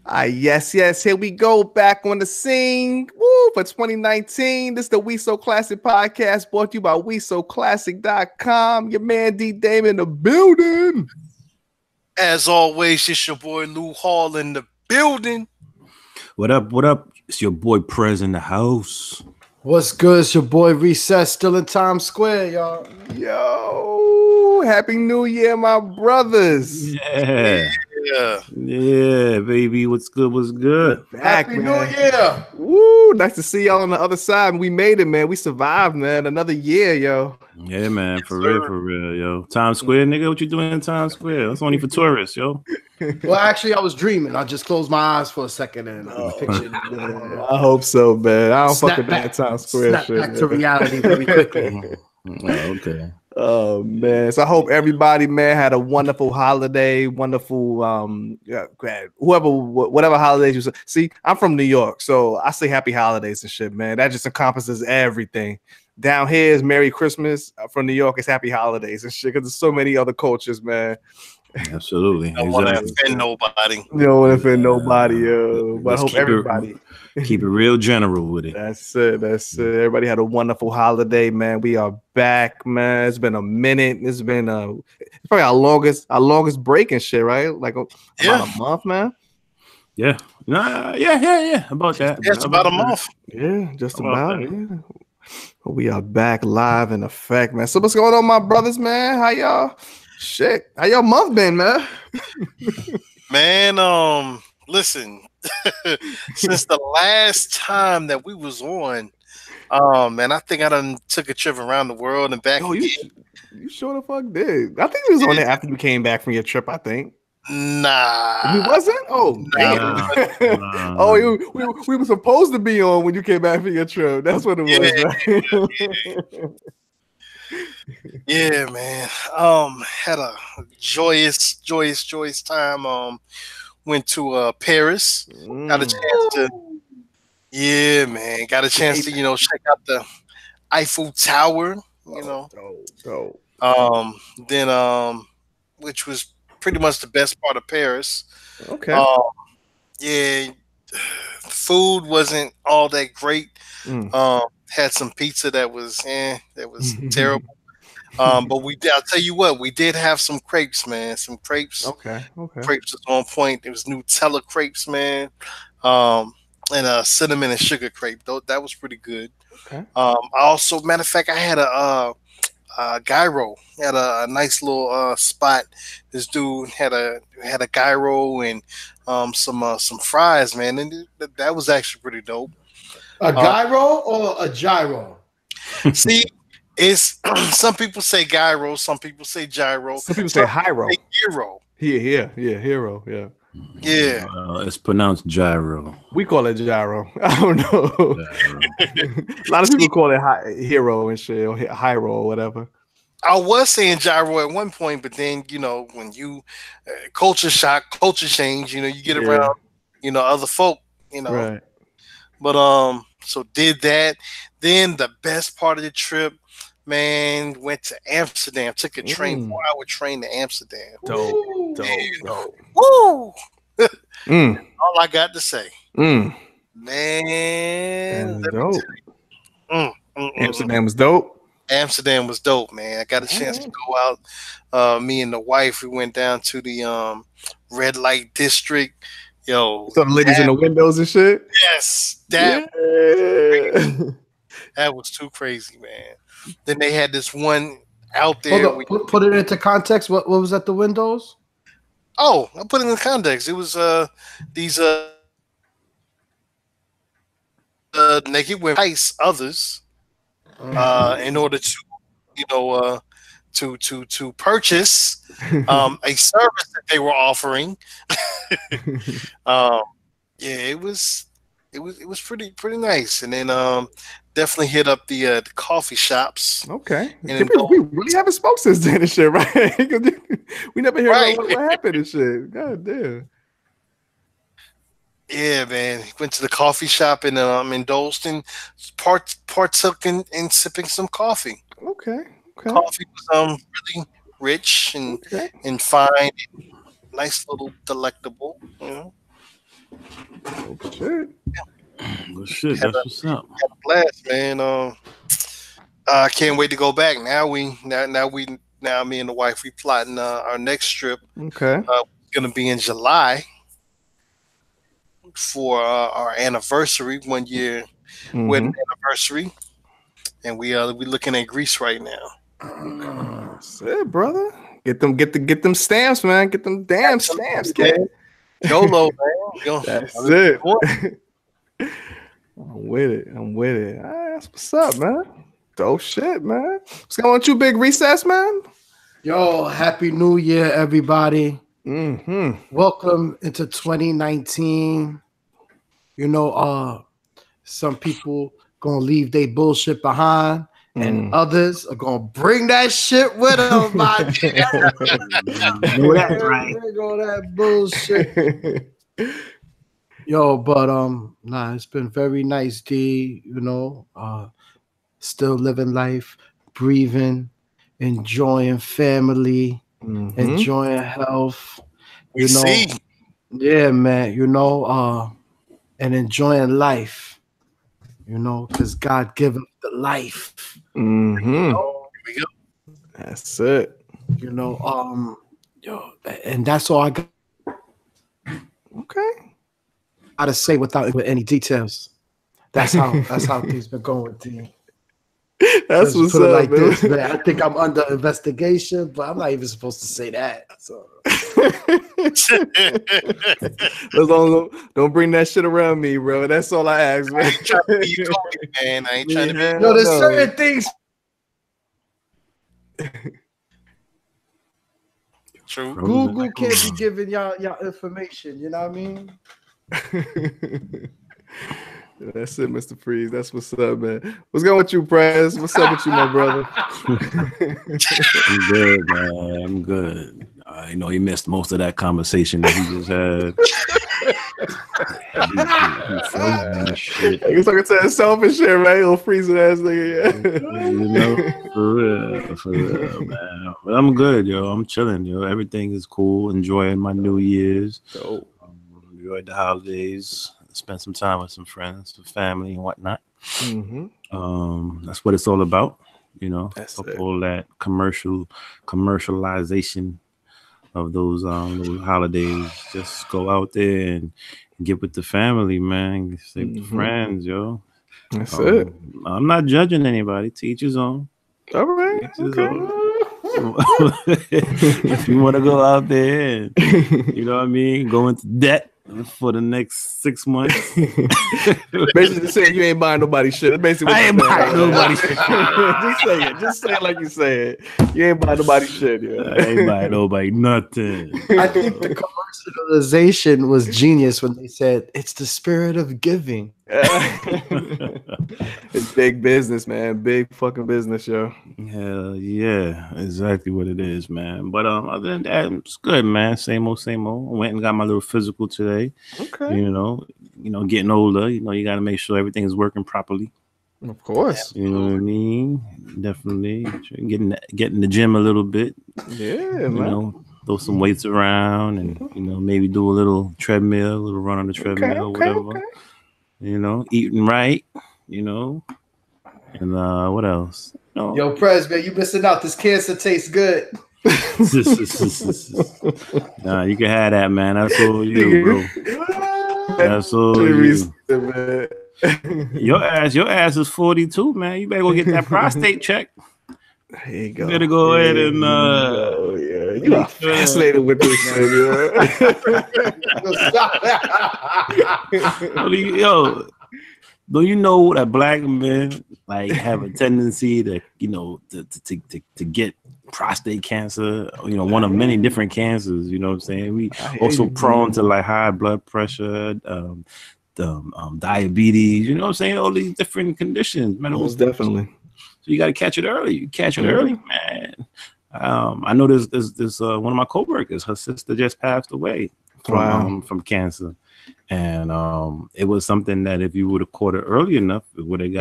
Yes, yes. Here we go back on the scene. Woo, for 2019. This is the We So Classic podcast brought to you by WeSoClassic.com. Your man D Damon in the building. As always, it's your boy Lou Hall in the building. What up? What up? It's your boy Prez in the house. What's good? It's your boy Recess, still in Times Square, y'all. Yo, Happy New Year, my brothers. Yeah, baby. What's good? What's good? Back, Happy man. New Year. Woo, nice to see y'all on the other side. We made it, man. We survived, man. Another year, yo. Yeah, man. For real, yo. Times Square, nigga. What you doing in Times Square? That's only for tourists, yo. Well, actually, I was dreaming. I just closed my eyes for a second and pictured. I hope so, man. I don't Snap fuck with back- that Times Square Snap shit. back to man. reality very quickly. Okay. Oh man! So I hope everybody, man, had a wonderful holiday. Wonderful, whatever holidays you see. I'm from New York, so I say happy holidays and shit, man. That just encompasses everything. Down here is Merry Christmas. From New York, it's Happy Holidays and shit. Because there's so many other cultures, man. Absolutely. Don't want to Exactly. offend nobody. You don't want to offend nobody, yo. But I Let's hope keep it- everybody. Keep it real general with it. That's it. That's it. Everybody had a wonderful holiday, man. We are back, man. It's been a minute. It's been it's probably our longest break and shit, right? Like about a month, man. Yeah. Nah, yeah. About that. Yeah, it's about a month. Yeah, just About about. Yeah. We are back live in effect, man. So what's going on, my brothers, man? How y'all? Shit, how y'all month been, man? Man, listen, since the last time that we was on, man, I think I done took a trip around the world and back Oh, again. you sure the fuck did. I think it was on there after you came back from your trip, I think. Nah. You wasn't? Oh, damn. Nah. Oh, we were supposed to be on when you came back from your trip. That's what it was, right? Yeah, man. Had a joyous time. Went to Paris. Got a chance to. Yeah, man. Got a chance to check out the Eiffel Tower. Dope. Then which was pretty much the best part of Paris. Okay. Yeah, food wasn't all that great. Mm. Had some pizza that was terrible. But I'll tell you what, we did have some crepes, man. Some crepes. Okay. Crepes was on point. It was Nutella crepes, man. And a cinnamon and sugar crepe. Though that was pretty good. Okay. I also, matter of fact, I had a gyro. Had a nice little spot. This dude had a gyro and some fries, man, and that was actually pretty dope. A gyro or a gyro? See, it's some people say gyro, some people say gyro, Some people say hyro. gyro. Yeah, hero. Yeah. Yeah. It's pronounced gyro. We call it gyro. I don't know. A lot of people call it hero and shit, or hyro or whatever. I was saying gyro at one point, but then when you culture shock, culture change, you get around, other folk, Right. But so did that. Then the best part of the trip, man, went to Amsterdam. Took a train, 4-hour train to Amsterdam. Dope. Woo! Mm. All I got to say, Mm. man. That's let me dope. tell you. Amsterdam was dope. Amsterdam was dope, man. I got a chance to go out. Me and the wife, we went down to the red light district. Yo, Some ladies in the windows and shit. yes, that was too crazy, man. Then they had this one out there. Hold on, put it into context. What was at the windows? Oh, I put it in context. It was these naked women entice others in order to to purchase a service that they were offering. Yeah, it was pretty nice. And then definitely hit up the coffee shops. Okay. And We really haven't spoke since then and shit, right? 'Cause we never hear Right. what happened and shit. God damn. Yeah, man. Went to the coffee shop and indulged in partook in sipping some coffee. Okay. Coffee was really rich and fine, nice little delectable. Oh, shit. Well, shit, that's what's up. Had a blast, man. I can't wait to go back. Now me and the wife we plotting our next trip. Okay. Gonna be in July for our anniversary, 1 year wedding anniversary, and we looking at Greece right now. That's it, brother. Get them stamps, man. Get them damn stamps, kid. YOLO, man. That's it. I'm with it. All right, that's what's up, man. Dope shit, man. What's going on with you, Big Recess, man? Yo, happy New Year, everybody. Welcome into 2019. You know, some people gonna leave their bullshit behind, and others are gonna bring that shit with them. That's right. Bring all that bullshit. Yo, but nah, it's been very nice, D. You know, still living life, breathing, enjoying family, enjoying health. You know, yeah, man. You know, and enjoying life. You know, because God giveth the life. You know? Here we go. That's it. You know, yo, and that's all I got. Okay. How to say with any details. That's how things been going, D. That's what's put it up, like man. this, man. I think I'm under investigation, but I'm not even supposed to say that. So don't bring that shit around me, bro. That's all I ask, man. I ain't trying to be you, man. I ain't trying to be. Yo, there's certain things. True. Google can't be giving y'all information. You know what I mean? That's it, Mr. Freeze. That's what's up, man. What's going with you, Prez? What's up with you, my brother? I'm good, man. I'm good. You know, he missed most of that conversation that he just had. Shit. He's talking to himself and shit, right? Little freezing ass nigga. Yeah. You know, for real, man. But I'm good, yo. I'm chilling, yo. Everything is cool. Enjoying my New Year's. Enjoyed the holidays. Spent some time with some friends, some family, and whatnot. That's what it's all about, you know. All that commercialization of those holidays. Just go out there and get with the family, man. Stay with the friends, yo. That's it. I'm not judging anybody. To each his own. All right. If you want to go out there and, you know what I mean, go into debt for the next 6 months. Basically saying you ain't buying nobody shit. That's basically I ain't buying nobody shit. Just say it like you say it. You ain't buying nobody shit. Yeah. I ain't buying nobody nothing. I think the commercialization was genius when they said it's the spirit of giving. It's big business, man. Big fucking business, yo. Hell yeah, exactly what it is, man. But other than that, it's good, man. Same old, same old. I went and got my little physical today. Okay. You know, getting older, you know, you got to make sure everything is working properly. Of course. You know what I mean? Definitely getting the gym a little bit. Yeah, you man. know, throw some weights around and you know, maybe do a little treadmill, a little run on the treadmill, whatever. Okay. You know, eating right, you know, and what else? No. Yo, Prez, man, you missing out. This cancer tastes good. Nah, you can have that, man. That's all you, bro. That's all you. Your ass is 42, man. You better go get that prostate check. There you go. You better go ahead and you are fascinated with this shit, yo. Do you know that black men like have a tendency to, you know, to get prostate cancer, you know, one of many different cancers, you know what I'm saying? We also prone to like high blood pressure, diabetes, you know what I'm saying? All these different conditions. Most definitely. So you got to catch it early. You catch it early, man. I know there's one of my coworkers, her sister just passed away from cancer. And it was something that if you would have caught it early enough, it would have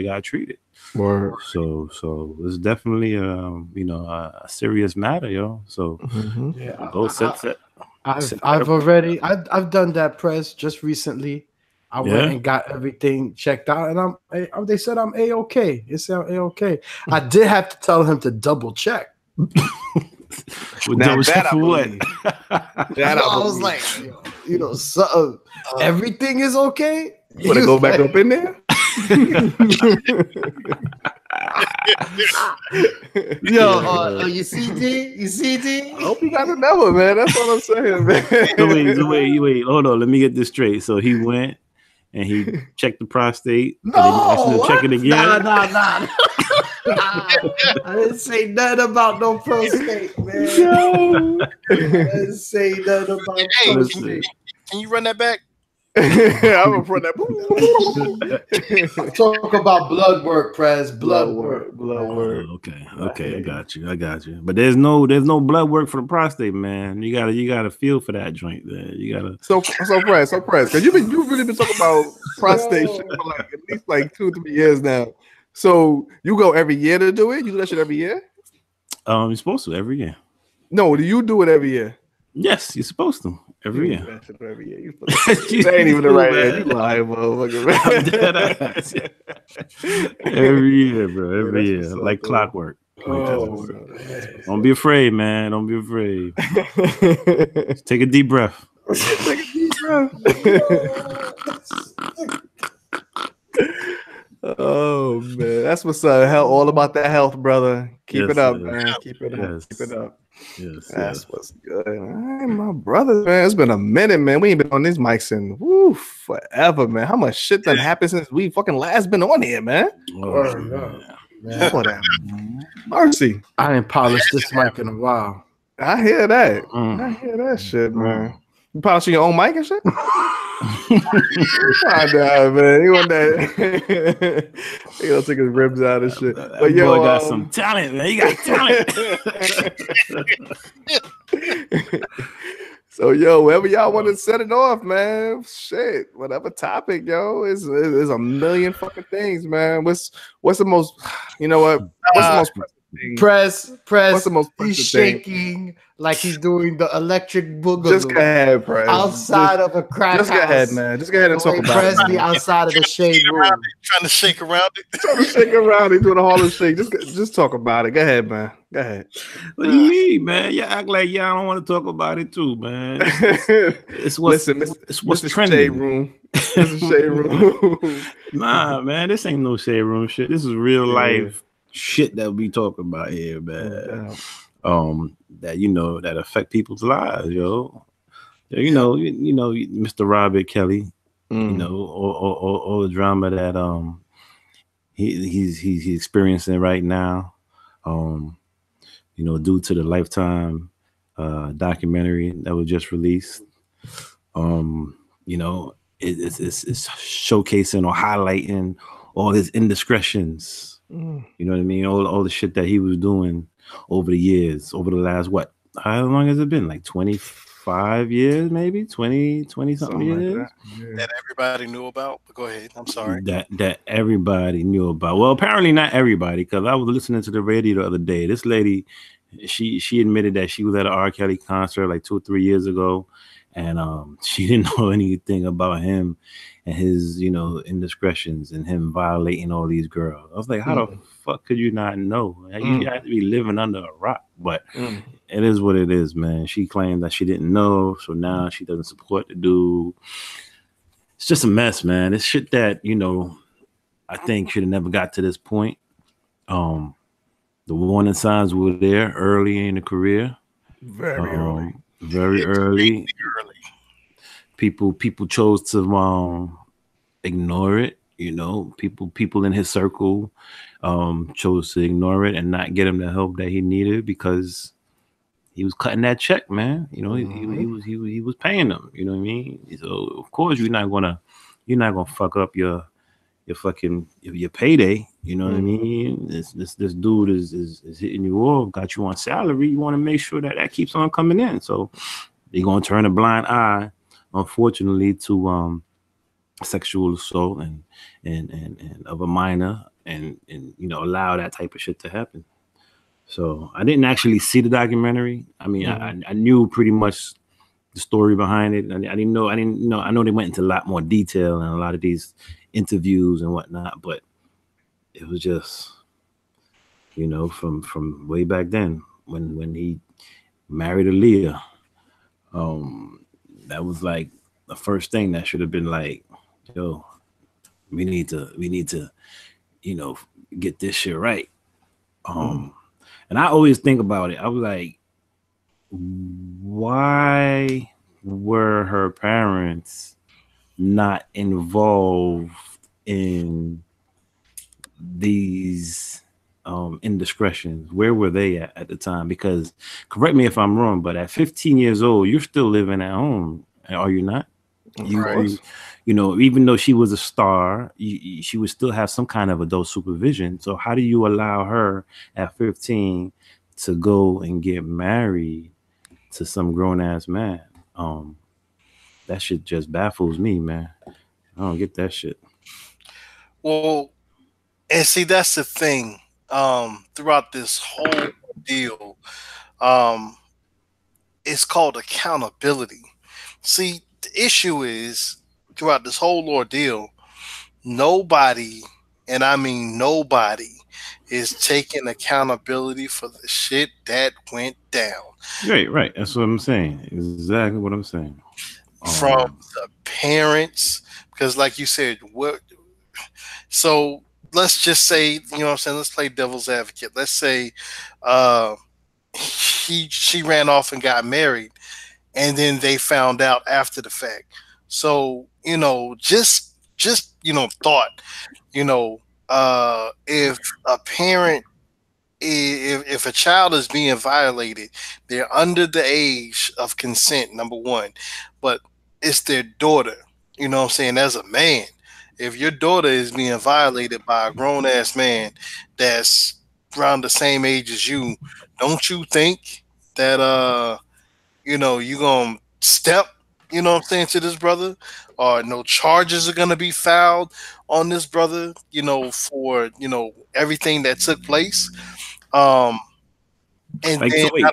got treated. Word. So it's definitely a serious matter, yo. So yeah, go set. I've done that press just recently. I went and got everything checked out, and they said I'm A-okay. It said I'm A-okay. I did have to tell him to double check. Now that I believe. I was like, something. Everything is okay. You want to go back up in there? You see D? You see D? I hope you got another, man. That's all I'm saying, man. Wait. Hold on. Let me get this straight. So he went and he checked the prostate. No, and he asked him to check it again. Nah. I didn't say nothing about no prostate, man. I didn't say nothing about prostate. Can you run that back? I'm gonna run that. Talk about blood work, Prez. Blood work. Okay. I got you. But there's no blood work for the prostate, man. You gotta feel for that joint there. You gotta. So Prez, because you've really been talking about prostate shit for like at least like 2-3 years now. So you go every year to do it? You do that shit every year? You're supposed to every year. No, do you do it every year? Yes, you're supposed to every year. Every year. That ain't even the right year. You lying, motherfucker. Every year, bro. Every year, like clockwork. Don't be afraid, man. Don't be afraid. Just take a deep breath. Oh man, that's what's up. All about that health, brother. Keep it up, man. Keep it up. Yes, that's what's good. All right, my brother, man. It's been a minute, man. We ain't been on these mics in forever, man. How much shit done happened since we fucking last been on here, man? Man. What that mercy. I didn't polish this mic in a while. I hear that. I hear that shit, man. You polishing your own mic and shit? Find out, man. He want that. He gonna take his ribs out and shit. But yo, boy got some talent, man. He got talent. So, wherever y'all want to set it off, man. Shit, whatever topic, is a million fucking things, man. What's the most? You know what? What's the most thing? Press. What's the most? He's shaking like he's doing the electric boogaloo. Just go ahead, Press. Outside of a crack house. Just go ahead, man. Just go ahead and talk about Press it. Outside of the shade room. Trying to shake around it. He's doing a Harlem shake. Just talk about it. Go ahead, man. Go ahead. What do you mean, man? You act like y'all don't want to talk about it too, man. It's what's trending. Shade room. This is shade room. Nah, man. This ain't no shade room shit. This is real life shit that we talking about here, man. That affect people's lives, yo. Mr. Robert Kelly, all the drama that he's experiencing right now, due to the Lifetime documentary that was just released. It's showcasing or highlighting all his indiscretions. You know what I mean? All the shit that he was doing over the years, over the last, how long has it been? Like 25 years, maybe 20 something years like that everybody knew about. But go ahead. I'm sorry. That everybody knew about. Well, apparently not everybody, because I was listening to the radio the other day. This lady, she admitted that she was at an R. Kelly concert like 2 or 3 years ago, and she didn't know anything about him and his, indiscretions and him violating all these girls. I was like, how the fuck could you not know? You have to be living under a rock. But it is what it is, man. She claimed that she didn't know, so now she doesn't support the dude. It's just a mess, man. It's shit that, I think should have never got to this point. The warning signs were there early in the career. Very early. People chose to ignore it. People in his circle chose to ignore it and not get him the help that he needed because he was cutting that check, man. He was paying them. You know what I mean? So of course you're not gonna fuck up your payday. You know what I mean? This dude is hitting you off, got you on salary. You want to make sure that keeps on coming in. So they're gonna turn a blind eye, unfortunately, to sexual assault and of a minor and allow that type of shit to happen. So I didn't actually see the documentary. I mean, I knew pretty much the story behind it. I didn't know. I know they went into a lot more detail in a lot of these interviews and whatnot, but it was just, you know, from way back then when he married Aaliyah. That was like the first thing that should have been like, yo, we need to, you know, get this shit right. And I always think about it. I was like, why were her parents not involved in these indiscretions? Where were they at the time? Because correct me if I'm wrong, but at 15 years old, you're still living at home, are you not? You know, even though she was a star, she would still have some kind of adult supervision. So how do you allow her at 15 to go and get married to some grown ass man? That shit just baffles me, man. I don't get that shit. Well, and see, that's the thing. Throughout this whole deal, it's called accountability. See, the issue is throughout this whole ordeal, nobody, and I mean nobody, is taking accountability for the shit that went down. Right. That's what I'm saying. Exactly what I'm saying. From the parents, because like you said, so let's just say, you know what I'm saying, let's play devil's advocate. Let's say she ran off and got married, and then they found out after the fact. So, you know, just you know, thought, you know, if a parent, if a child is being violated, they're under the age of consent, number one, but it's their daughter. You know what I'm saying? As a man, if your daughter is being violated by a grown ass man that's around the same age as you, don't you think that you know, you gonna step, you know what I'm saying, to this brother, or no charges are gonna be filed on this brother, you know, for, you know, everything that took place. And like, then so wait,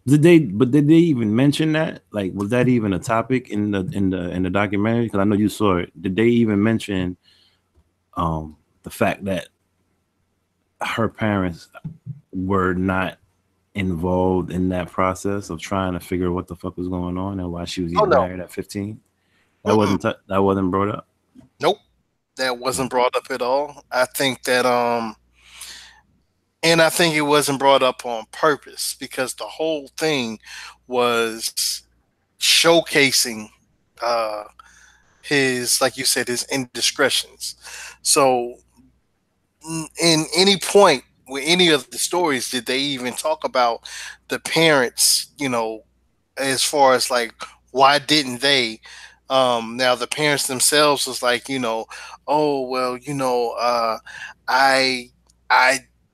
did they even mention that? Like, was that even a topic in the documentary? Because I know you saw it. Did they even mention the fact that her parents were not involved in that process of trying to figure out what the fuck was going on and why she was getting married at 15? That wasn't brought up. Nope, that wasn't brought up at all. I think that and I think it wasn't brought up on purpose, because the whole thing was showcasing his, like you said, his indiscretions. So in any point with any of the stories did they even talk about the parents, you know, as far as like, why didn't they? Now the parents themselves was like, you know, oh well, you know, I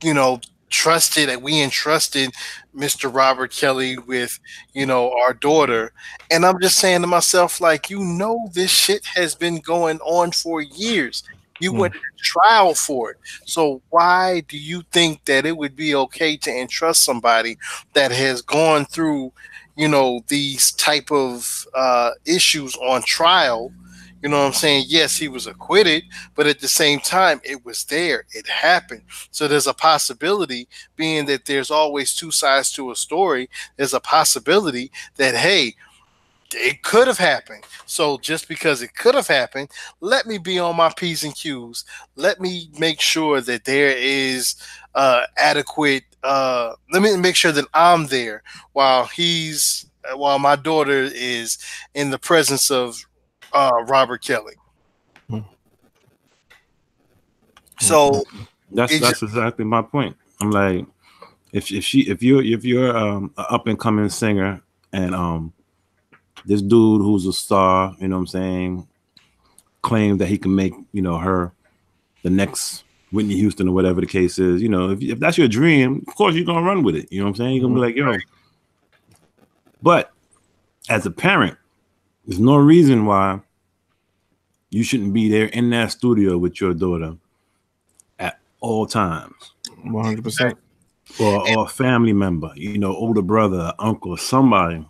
you know, we entrusted Mr. Robert Kelly with, you know, our daughter. And I'm just saying to myself, like, you know, this shit has been going on for years. You went to trial for it. So why do you think that it would be okay to entrust somebody that has gone through, you know, these type of issues on trial? You know what I'm saying? Yes, he was acquitted, but at the same time, it was there. It happened. So there's a possibility, being that there's always two sides to a story, there's a possibility that, hey, it could have happened. So just because it could have happened, let me be on my P's and Q's. Let me make sure that there is adequate. Let me make sure that I'm there while my daughter is in the presence of Robert Kelly. So that's exactly my point. I'm like, if you're an up and coming singer, and this dude who's a star, you know what I'm saying, claims that he can make, you know, her the next Whitney Houston or whatever the case is, you know, if that's your dream, of course you're gonna run with it. You know what I'm saying? You're gonna be like, yo. But as a parent, there's no reason why you shouldn't be there in that studio with your daughter at all times. 100%. Or a family member, you know, older brother, uncle, somebody.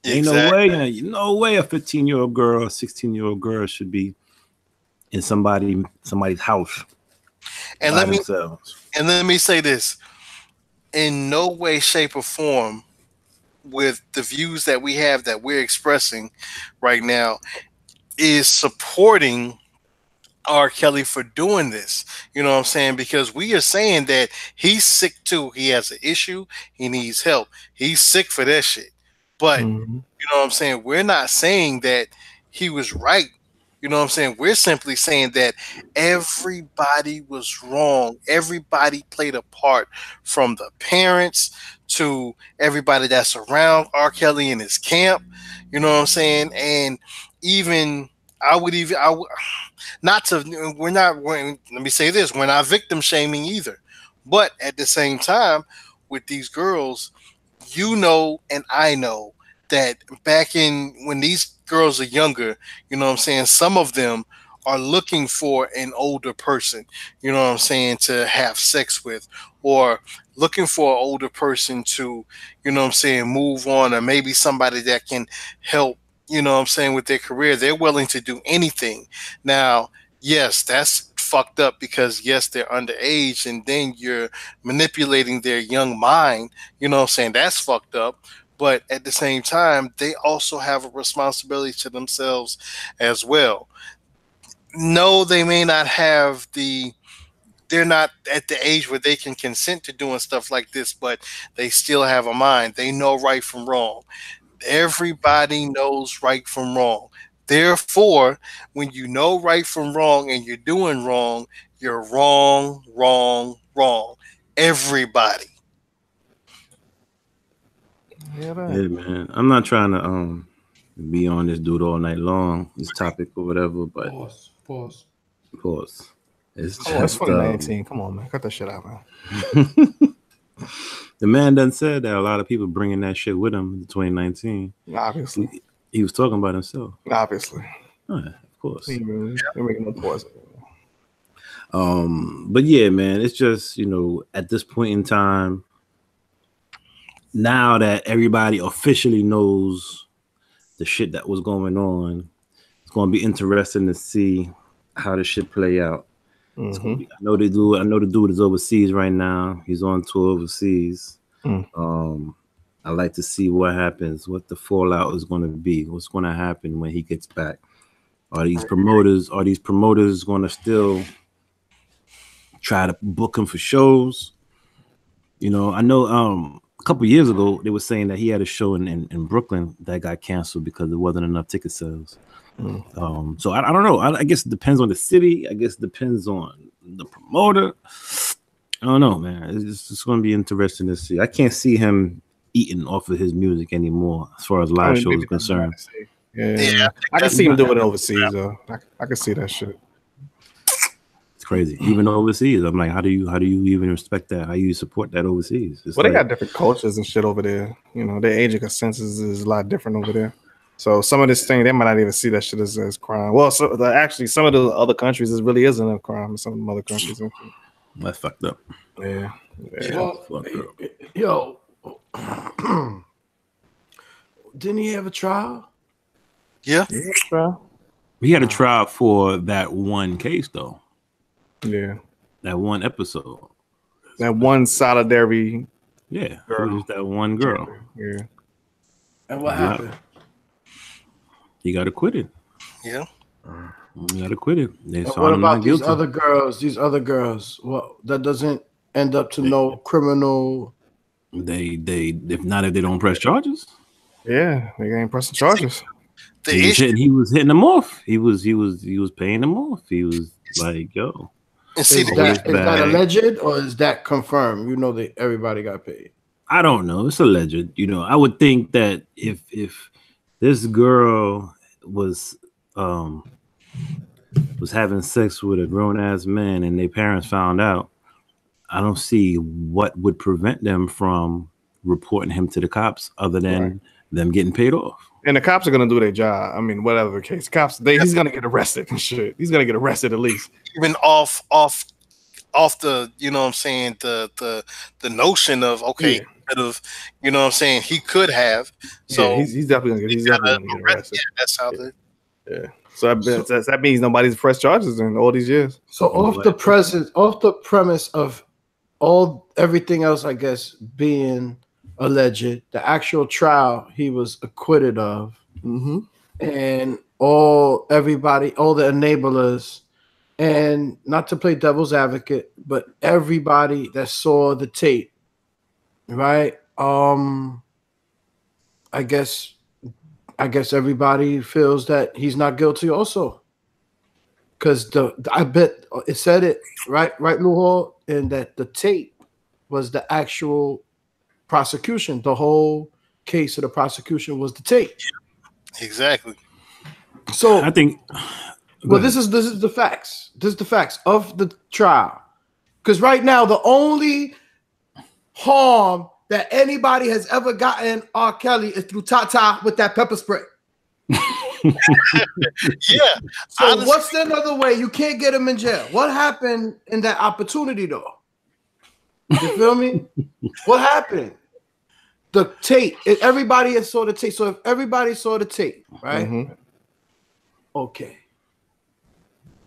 Ain't no way a 15-year-old girl, a 16-year-old girl should be in somebody's house. And let me say this: in no way, shape, or form, with the views that we have that we're expressing right now, is supporting R. Kelly for doing this. You know what I'm saying? Because we are saying that he's sick too. He has an issue. He needs help. He's sick for that shit. But you know what I'm saying? We're not saying that he was right. You know what I'm saying? We're simply saying that everybody was wrong. Everybody played a part, from the parents to everybody that's around R. Kelly in his camp. You know what I'm saying? And even let me say this, we're not victim shaming either. But at the same time, with these girls, you know, and I know that back in when these girls are younger, you know what I'm saying, some of them are looking for an older person, you know what I'm saying, to have sex with, or looking for an older person to, you know what I'm saying, move on, or maybe somebody that can help, you know what I'm saying, with their career. They're willing to do anything. Now, yes, that's fucked up because, yes, they're underage, and then you're manipulating their young mind. You know what I'm saying? That's fucked up. But at the same time, they also have a responsibility to themselves as well. No, they may not have they're not at the age where they can consent to doing stuff like this, but they still have a mind. They know right from wrong. Everybody knows right from wrong. Therefore, when you know right from wrong and you're doing wrong, you're wrong, wrong, wrong. Everybody. Yeah, man. I'm not trying to be on this dude all night long, this topic or whatever, but Pause. It's 2019. Come on, man. Cut that shit out, man. The man done said that a lot of people bringing that shit with him in 2019. Obviously. He was talking about himself. Obviously. Oh, yeah, of course. They're making a pause. But yeah, man, it's just, you know, at this point in time, now that everybody officially knows the shit that was going on, it's going to be interesting to see how the shit play out. I know the dude is overseas right now. He's on tour overseas. I like to see what happens, what the fallout is going to be, what's going to happen when he gets back. Are these promoters going to still try to book him for shows? You know, I know a couple years ago they were saying that he had a show in Brooklyn that got canceled because there wasn't enough ticket sales. So I don't know. I guess it depends on the city. I guess it depends on the promoter. I don't know, man. It's just going to be interesting to see. I can't see him eating off of his music anymore as far as live shows are concerned. Yeah. I can see him doing it overseas, though. I can see that shit. It's crazy. Even overseas, I'm like, how do you even respect that? How do you support that overseas? It's they got different cultures and shit over there. You know, their age of consensus is a lot different over there. So some of this thing, they might not even see that shit as crime. Well, actually, some of the other countries, it really isn't a crime. Some of the other countries. That's fucked up. Yeah. Yo, didn't he have a trial? Yeah. He had a trial for that one case, though. Yeah. That one episode. That one solidarity. Yeah. It was that one girl. Yeah. And what happened? He got acquitted. Yeah. He got acquitted. What about these other girls? Well, that doesn't end up to no criminal. If they don't press charges. Yeah, they ain't pressing charges. He was hitting them off. He was paying them off. He was like, yo. Is that alleged or is that confirmed? You know that everybody got paid. I don't know. It's alleged. You know, I would think that if this girl was having sex with a grown ass man and their parents found out, I don't see what would prevent them from reporting him to the cops other than them getting paid off. And the cops are gonna do their job. I mean, whatever the case, he's gonna get arrested and shit. He's gonna get arrested at least. Even off the, you know what I'm saying, the notion of, okay, bit of, you know what I'm saying, he could have. So yeah, he's definitely gonna get arrested. Yeah, that's how the Yeah. So that means nobody's pressed charges in all these years. So off the premise of everything else, I guess, being alleged, the actual trial he was acquitted of, and all the enablers, and not to play devil's advocate, but everybody that saw the tape, right? I guess everybody feels that he's not guilty also. Because I bet it said it right, Lou Hall, and that the tape was the actual prosecution. The whole case of the prosecution was the tape. Exactly. So I think. Well, this is the facts. This is the facts of the trial. Because right now, the only harm that anybody has ever gotten R. Kelly is through Tata with that pepper spray. Yeah. So honestly, what's the other way? You can't get him in jail. What happened in that opportunity, though? You feel me? What happened? The tape. Everybody saw the tape. So if everybody saw the tape, right? Okay.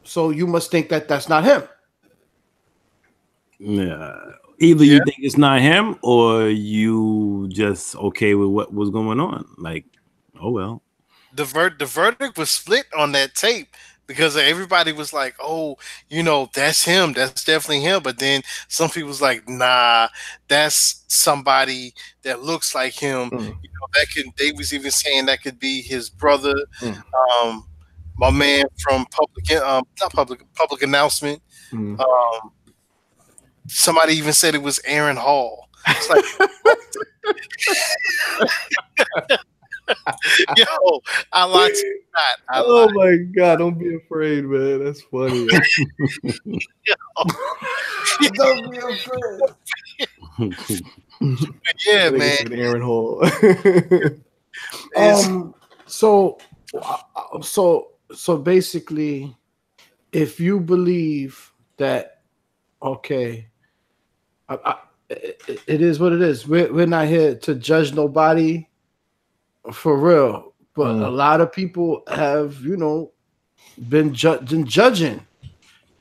So you must think that that's not him. Yeah. Either you think it's not him, or you just okay with what was going on. Like, oh well. The verdict was split on that tape because everybody was like, "Oh, you know, that's him. That's definitely him." But then some people was like, "Nah, that's somebody that looks like him." You know, they was even saying that could be his brother. My man from public announcement. Somebody even said it was Aaron Hall. It's like, yo, I lied to you not. My God, don't be afraid, man. That's funny. Don't be afraid. Yeah, man. Aaron Hall. So basically, if you believe that, okay, it is what it is. We're not here to judge nobody, for real. But a lot of people have, you know, been judging.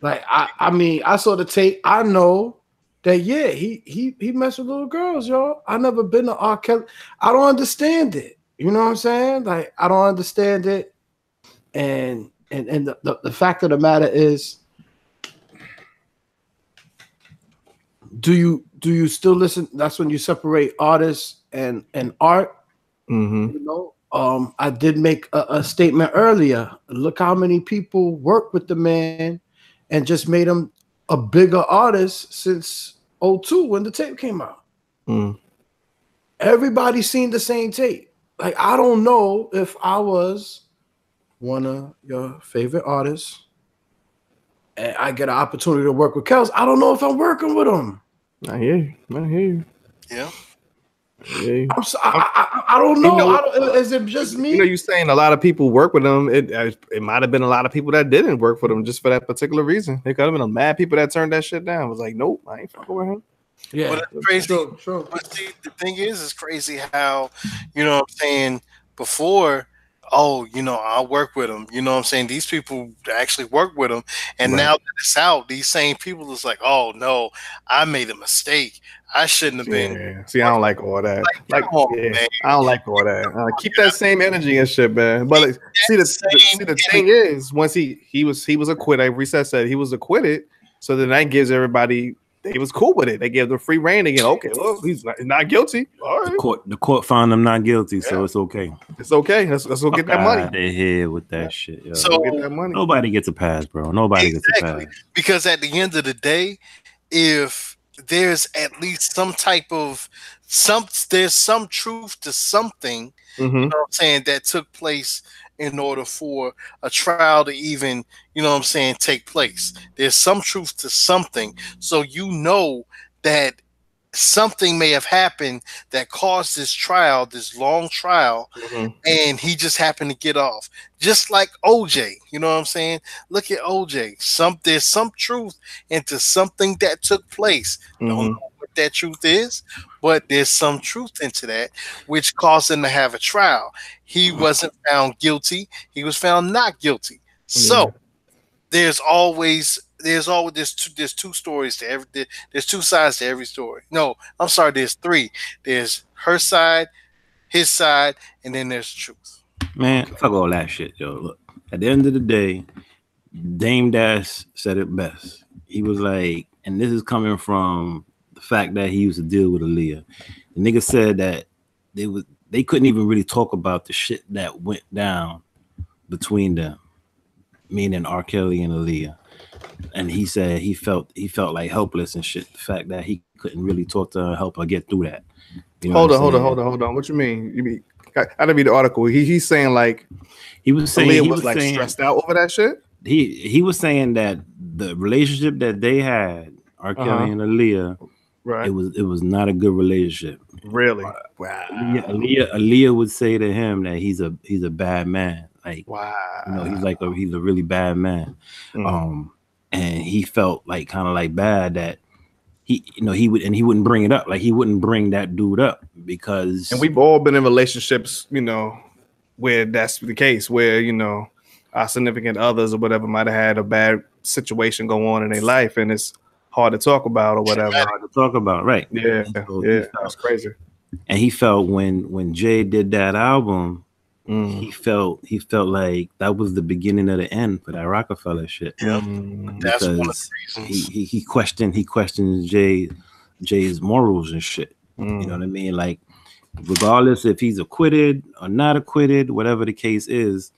Like I mean, I saw the tape. I know that he messed with little girls, y'all. I never been to R. Kelly. I don't understand it. You know what I'm saying? Like I don't understand it. And the fact of the matter is, do you still listen? That's when you separate artists and art. You know, I did make a statement earlier. Look how many people work with the man and just made him a bigger artist since 2002 when the tape came out. Everybody's seen the same tape. Like, I don't know if I was one of your favorite artists and I get an opportunity to work with Kels, I don't know if I'm working with him. I hear you. Yeah. I don't know. Is it just me? You know, you're saying a lot of people work with him. It might have been a lot of people that didn't work with him just for that particular reason. There could have been a mad people that turned that shit down. It was like, nope, I ain't fucking with him. Yeah, but it's crazy. True. But see, the thing is, it's crazy how, you know what I'm saying, before, oh, you know, I work with them. You know what I'm saying? These people actually work with them. And now that it's out, these same people is like, oh, no, I made a mistake. I shouldn't have been. Yeah. See, I don't like all that. I don't like all that. Keep that same energy and shit, man. But the thing is, once he was acquitted, Reset said he was acquitted. So then that gives everybody, they was cool with it. They gave them free reign again. Okay, well, he's not guilty. All right. The court found him not guilty, so it's okay. It's okay. Let's go get that money. They're here with that shit. Yo. So get that money. Nobody gets a pass, bro. Nobody gets a pass. Because at the end of the day, if there's at least some type of there's some truth to something, you know what I'm saying, that took place in order for a trial to even, you know what I'm saying, take place. There's some truth to something. So you know that something may have happened that caused this trial, this long trial, and he just happened to get off. Just like OJ, you know what I'm saying? Look at OJ. There's some truth into something that took place. Don't know what that truth is, but there's some truth into that, which caused him to have a trial. He wasn't found guilty. He was found not guilty. So there's two stories to every. There's two sides to every story. No, I'm sorry. There's three. There's her side, his side, and then there's the truth. Man, fuck all that shit, yo. Look, at the end of the day, Dame Dash said it best. He was like, and this is coming from the fact that he used to deal with Aaliyah. The nigga said that they couldn't even really talk about the shit that went down between them, meaning R. Kelly and Aaliyah. And he said he felt like helpless and shit. The fact that he couldn't really talk to her, help her get through that. You know Hold on. What you mean? You mean I didn't read the article. He's saying like he was saying Aaliyah was like stressed out over that shit. He was saying that the relationship that they had, R. Kelly and Aaliyah, right? It was not a good relationship. Really? Wow. Aaliyah would say to him that he's a bad man. Like, wow. You know, he's a really bad man. And he felt like kind of like bad that he wouldn't bring it up. Like he wouldn't bring that dude up because. And we've all been in relationships, you know, where that's the case, where you know our significant others or whatever might have had a bad situation go on in their life, and it's hard to talk about or whatever. Hard to talk about, right? Yeah, so that's crazy. And he felt when Jay did that album, he felt like that was the beginning of the end for that Rockefeller shit. Yeah, that's one of the reasons. He questioned Jay's morals and shit. You know what I mean? Like, regardless if he's acquitted or not acquitted, whatever the case is,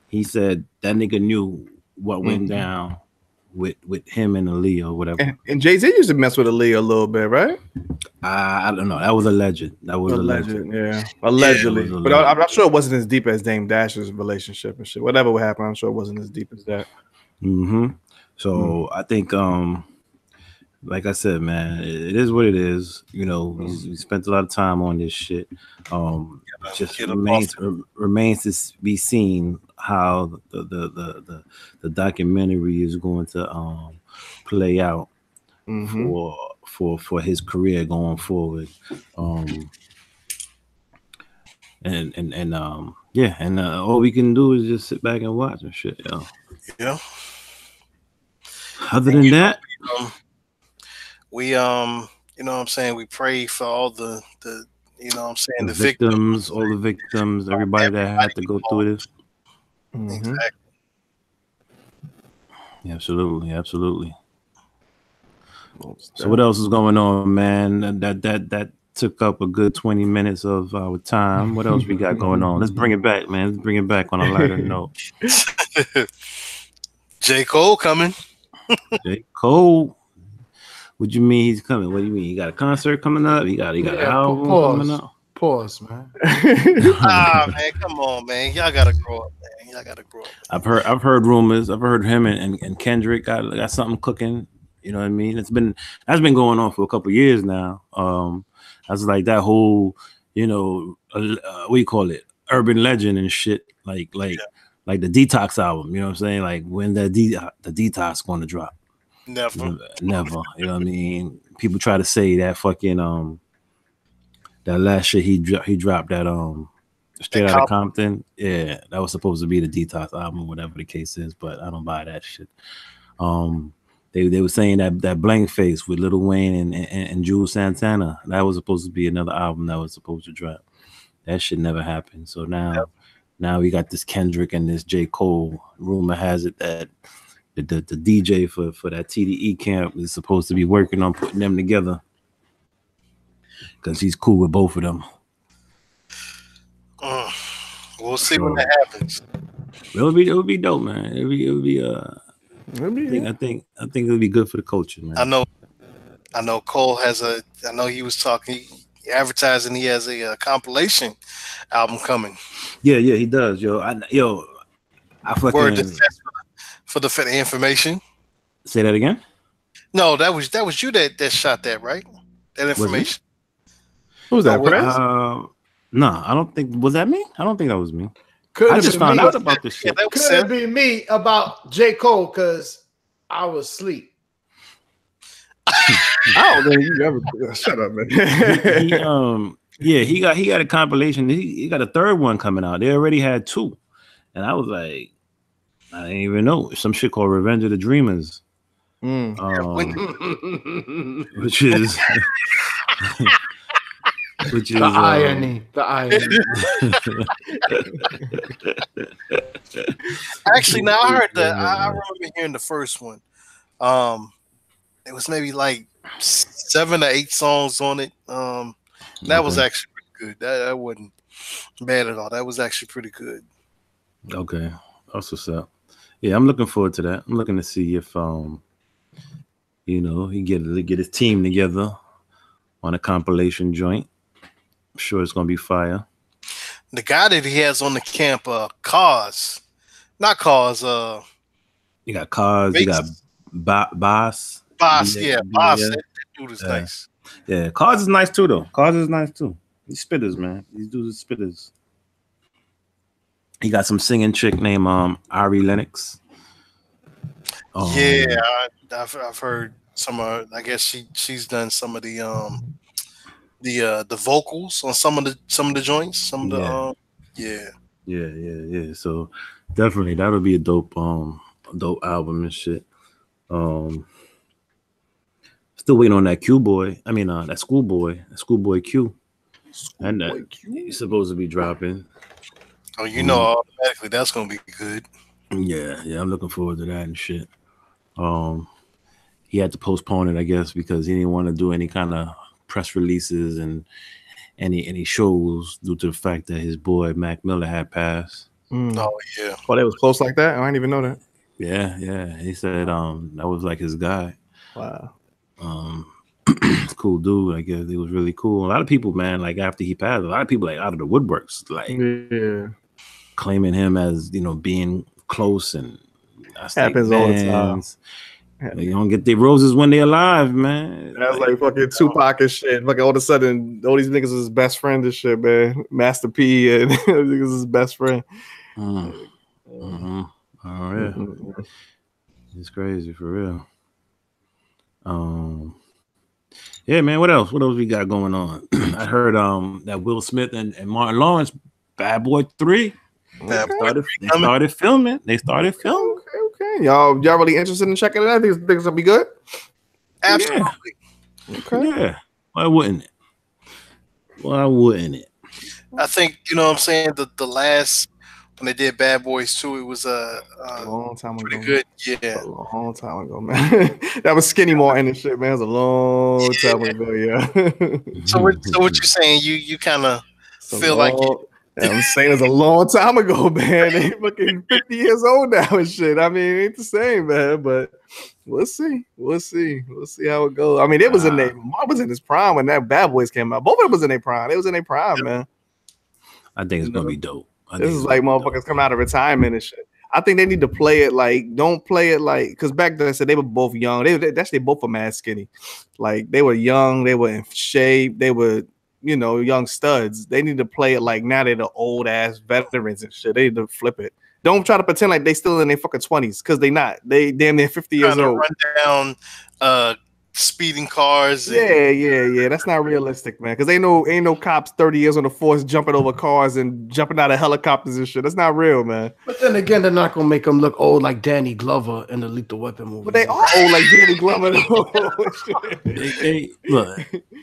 he said that nigga knew what went down with him and Aaliyah or whatever. And Jay-Z used to mess with Aaliyah a little bit, right? I don't know. That was alleged. Yeah, allegedly. Yeah, but I'm not sure it wasn't as deep as Dame Dash's relationship and shit. Whatever would happen, I'm sure it wasn't as deep as that. So I think, like I said, man, it is what it is. You know, we spent a lot of time on this shit. Just remains to be seen how the documentary is going to play out for his career going forward. All we can do is just sit back and watch and shit, yo. Yeah. Other than that, we you know what I'm saying, we pray for all the you know what I'm saying, the victims, all the victims, everybody that had to go through this. Exactly. Yeah, absolutely. So what else is going on, man? That took up a good 20 minutes of our time. What else we got going on? Let's bring it back, man. Let's bring it back on a lighter note. J. Cole coming. J. Cole. What you mean he's coming? What do you mean? He got a concert coming up? He got an album coming up? Pause, man. Man, come on, man. Y'all gotta grow up, man. Y'all gotta grow up. I've heard rumors. I've heard him and Kendrick got something cooking. You know what I mean? That's been going on for a couple years now. That's like that whole, you know, what do you call it? Urban legend and shit. Like the Detox album. You know what I'm saying? Like when the Detox going to drop? Never. You know what I mean? People try to say that fucking that last shit he dropped that Straight Outta Compton. Yeah, that was supposed to be the Detox album, whatever the case is, but I don't buy that shit. They were saying that Blank Face with Lil Wayne and Jules Santana, that was supposed to be another album that was supposed to drop. That shit never happened. So now we got this Kendrick and this J. Cole. Rumor has it that the DJ for that TDE camp is supposed to be working on putting them together because he's cool with both of them. We'll see when that happens. It would be dope, man. It would be I think it would be good for the culture, man. I know Cole has I know he was talking, advertising he has a compilation album coming. Yeah, he does, yo. I fucking word for the information. Say that again? No, that was you that shot that, right? That information. Who was that? No, I don't think. Was that me? I don't think that was me. I just found out about this shit. Could be me about J. Cole because I was asleep. I don't think you ever shut up, man. he got a compilation. He got a third one coming out. They already had 2, and I was like, I didn't even know some shit called Revenge of the Dreamers, which is the irony. Actually, now I heard that. I remember hearing the first one. It was maybe like 7 or 8 songs on it. That was actually pretty good. That wasn't bad at all. That was actually pretty good. Okay, that's what's up. Yeah, I'm looking forward to that. I'm looking to see if he get his team together on a compilation joint. I'm sure it's gonna be fire. The guy that he has on the camp, Cause, not Cause. You got Cause. You got Boss. Boss. That dude is nice. Yeah, Cause is nice too, though. Cause is nice too. These spitters, man. These dudes are spitters. He got some singing chick named Ari Lennox. Yeah, I've heard some. I guess she's done some of the vocals on some of the joints. Some of the Yeah. So definitely that'll be a dope album and shit. Still waiting on that that Schoolboy Q. He's supposed to be dropping. Oh, automatically that's gonna be good. Yeah, I'm looking forward to that and shit. He had to postpone it, I guess, because he didn't want to do any kind of press releases and any shows due to the fact that his boy Mac Miller had passed. Oh yeah. Oh, they was close like that? I didn't even know that. Yeah. He said that was like his guy. Wow. Cool dude. I guess it was really cool. A lot of people, man, like after he passed, a lot of people like out of the woodworks, like claiming him as being close, and happens all the time. They don't get their roses when they're alive, man. That's like fucking Tupac and shit. Fucking all of a sudden, all these niggas was his best friend and shit, man. Master P and niggas was his best friend. Oh yeah, it's crazy for real. Yeah, man. What else we got going on? I heard that Will Smith and Martin Lawrence, Bad Boy 3. They started filming. Okay. Y'all really interested in checking it out? Think it's gonna be good? Absolutely. Yeah. Okay. Yeah. Why wouldn't it? I think what I'm saying. The last when they did Bad Boys 2, it was a long time ago. Pretty good. Yeah. A long time ago, man. That was Skinny Martin and shit, man. It was a long time ago. Yeah. So what you saying? You kind of feel like. I'm saying it's a long time ago, man. They fucking 50 years old now and shit. I mean, it ain't the same, man. But we'll see. We'll see how it goes. I mean, Mark was in his prime when that Bad Boys came out. Both of them was in their prime. They was in their prime, man. I think it's gonna be dope. This is like motherfuckers come out of retirement and shit. I think they need to play it like, don't play it like, because back then I said they were both young. They both were mad skinny. Like they were young, they were in shape, they were young studs. They need to play it like now they're the old ass veterans and shit. They need to flip it. Don't try to pretend like they still in their fucking 20s, because they not. They damn near 50 years old. Run down speeding cars. Yeah. That's not realistic, man. Because ain't no cops 30 years on the force jumping over cars and jumping out of helicopters and shit. That's not real, man. But then again, they're not gonna make them look old like Danny Glover in the Lethal Weapon movie. But they are old like Danny Glover.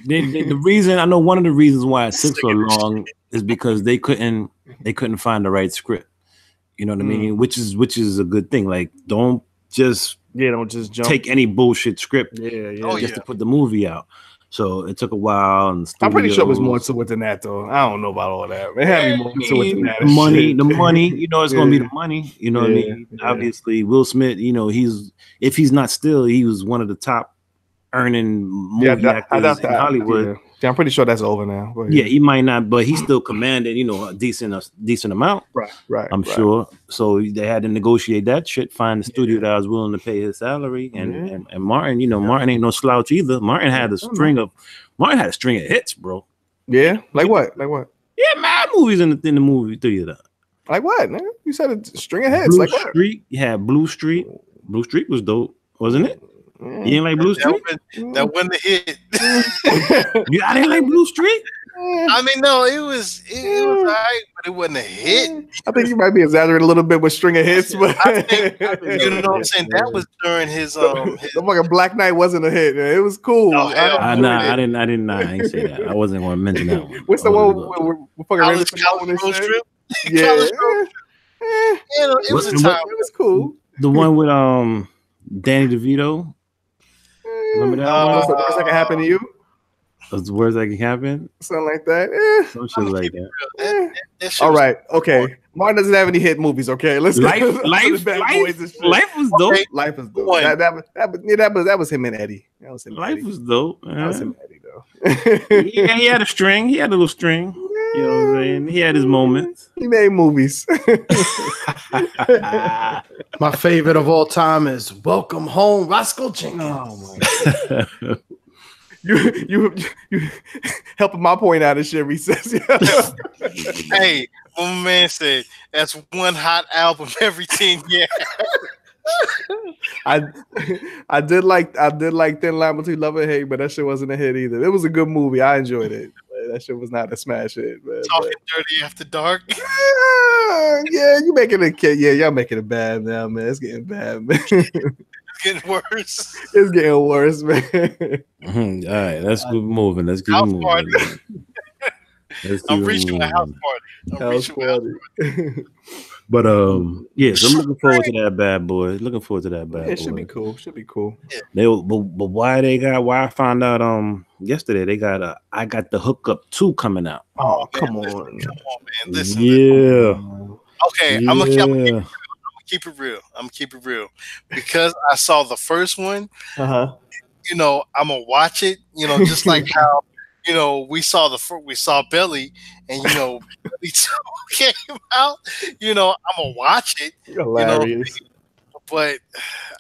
The reason, I know one of the reasons why it took so long is because they couldn't find the right script. You know what I mean? Which is a good thing. Like, don't just jump. Take any bullshit script to put the movie out. So it took a while, and I'm pretty sure it was more to it than that, though. I don't know about all that. It had more to it than that. The money, it's gonna be the money. You know what I mean? Obviously, Will Smith, if he's not still, he was one of the top earning movie actors in Hollywood. Yeah, I'm pretty sure that's over now. Yeah, he might not, but he still commanded, a decent amount. Right. I'm sure. So they had to negotiate that shit, find the studio that was willing to pay his salary. And Martin, Martin ain't no slouch either. Martin had a string of hits, bro. Yeah, like what? Yeah, mad movies in the movie theater. Like what, man? You said a string of hits. Blue Street. You had Blue Street. Blue Street was dope, wasn't it? You didn't like Blue Street? That wasn't a hit. I didn't like Blue Street. I mean, no, it was alright, but it wasn't a hit. I think you might be exaggerating a little bit with String of Hits, but I think, you know what I'm saying? That was during his the fucking Black Knight wasn't a hit, man. It was cool. Oh, I didn't say that. I wasn't going to mention that one. What's the one with fucking College Road Trip? Yeah. College Road Trip. It was a time. It was cool. The one with Danny DeVito. Remember that one? What's the worst that can happen to you? That's the worst that can happen. Something like that. Some shit like that. That All right. Okay. Martin doesn't have any hit movies. Okay. Let's Life go. was dope. Okay. Life was dope. That was him and Eddie. That was him. Life was dope. That was him and Eddie though. He had a string. He had a little string. You know what I'm saying? He had his moments. He made movies. My favorite of all time is Welcome Home, Roscoe Jenkins. Oh my God. You helping my point out of shit, recess. Hey, my man said that's one hot album every 10 years. I did like Thin Line Between Love and Hate, but that shit wasn't a hit either. It was a good movie. I enjoyed it. But that shit was not a smash hit. Man. Talking Dirty After Dark. Yeah, you making it. Yeah, y'all making it bad now, man. It's getting bad, man. It's getting worse. It's getting worse, man. All right, let's keep moving. Let's keep House moving. party. I'm reaching moving. my house party. But yeah, so I'm looking forward to that bad boy. Looking forward to that bad boy. It should be cool. Should be cool. But why I found out yesterday they got I Got the Hookup 2 coming out. Oh, come on. Come on, man. Listen. Yeah. Okay, I'm gonna keep it real. I'm gonna keep it real because I saw the first one. You know, I'm gonna watch it. You know, just like how we saw Belly, and Belly 2 came out. You know, I'm gonna watch it. Hilarious. But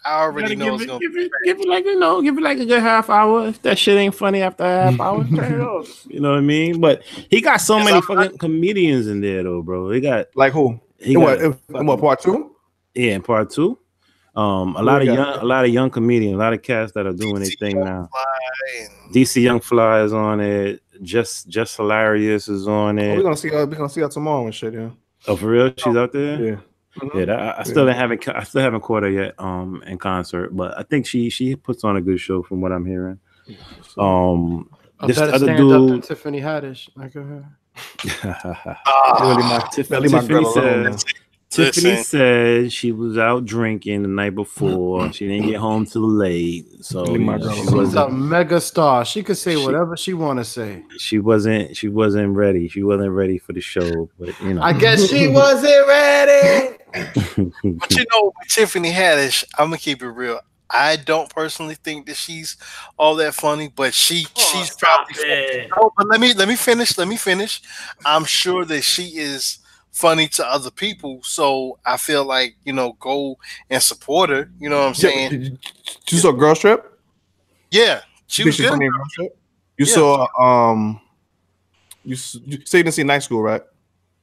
I already know it's gonna give it like a good half hour. If that shit ain't funny after a half hour, turn it off. You know what I mean? But he got so many fucking comedians in there, though, bro. He got like who? What part 2? Yeah, in part 2. A lot of young comedians, a lot of cats that are doing their thing now. DC Young Fly is on it. Just Hilarious is on it. We're gonna see her tomorrow and shit. Yeah. Oh, for real? She's out there. Yeah. Yeah, I still haven't caught her yet in concert, but I think she puts on a good show from what I'm hearing. This other dude, Tiffany Haddish, like her. Tiffany said she was out drinking the night before. She didn't get home till late, so she's a mega star. She could say whatever she want to say. She wasn't ready. She wasn't ready for the show, but I guess she wasn't ready. But with Tiffany Haddish, I'm gonna keep it real. I don't personally think that she's all that funny, but she's probably funny. No, but let me finish. I'm sure that she is funny to other people, so I feel like go and support her. You know what I'm saying? You saw Girls Trip? Yeah, she was good. You saw you say you didn't see Night School, right?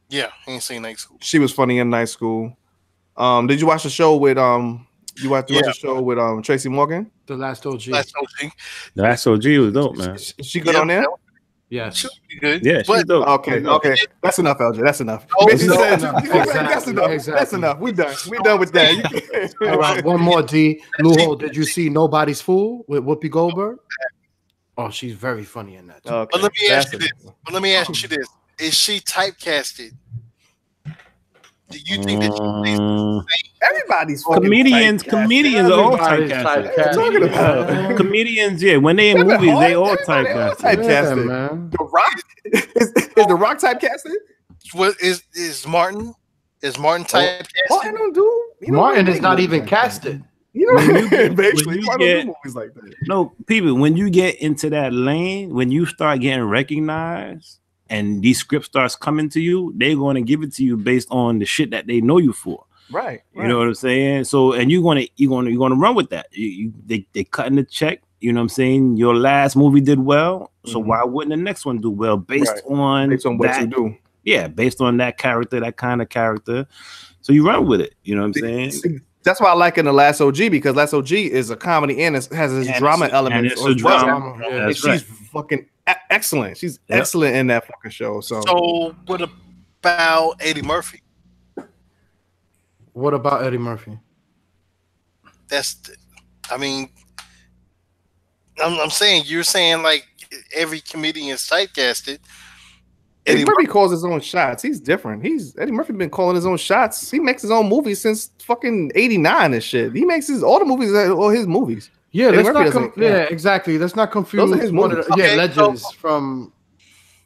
Yeah, I ain't seen Night School. She was funny in Night School. Did you watch the show with You watched the show with Tracy Morgan? The Last OG. The Last OG was dope, man. Is she good on there? Yeah, she'll be good. Yeah, she's dope. Okay. That's enough, LJ. That's enough. That's enough. We done with that. All right, one more, D. Luho, did you see Nobody's Fool with Whoopi Goldberg? Oh, she's very funny in that too. Okay. But let me ask you this. Is she typecasted? Do you think that everybody's comedians are all typecasted? Talking about comedians, yeah. When they in movies, they all typecasted. Yeah, man. The Rock is The Rock typecasted? What is Martin? Is Martin typecasted? Martin don't do. Martin is not even casted. Basically, movies like that. No, people. When you get into that lane, when you start getting recognized, and these scripts starts coming to you, they're going to give it to you based on the shit that they know you for. Right. You know what I'm saying? So, and you're gonna run with that. They cutting the check. You know what I'm saying? Your last movie did well, so why wouldn't the next one do well based on what you do? Yeah, based on that character, that kind of character. So you run with it. You know what I'm saying? That's why I like in The Last OG, because Last OG is a comedy and it has its drama elements. It's a drama. Yeah, and she's fucking excellent. She's excellent in that fucking show. So what about Eddie Murphy? What about Eddie Murphy? I mean, I'm saying, you're saying like every comedian is typecasted. Eddie Murphy calls his own shots. He's different. Eddie Murphy been calling his own shots. He makes his own movies since fucking '89 and shit. He makes all the movies all his movies. Yeah, exactly. Let's not confuse legends from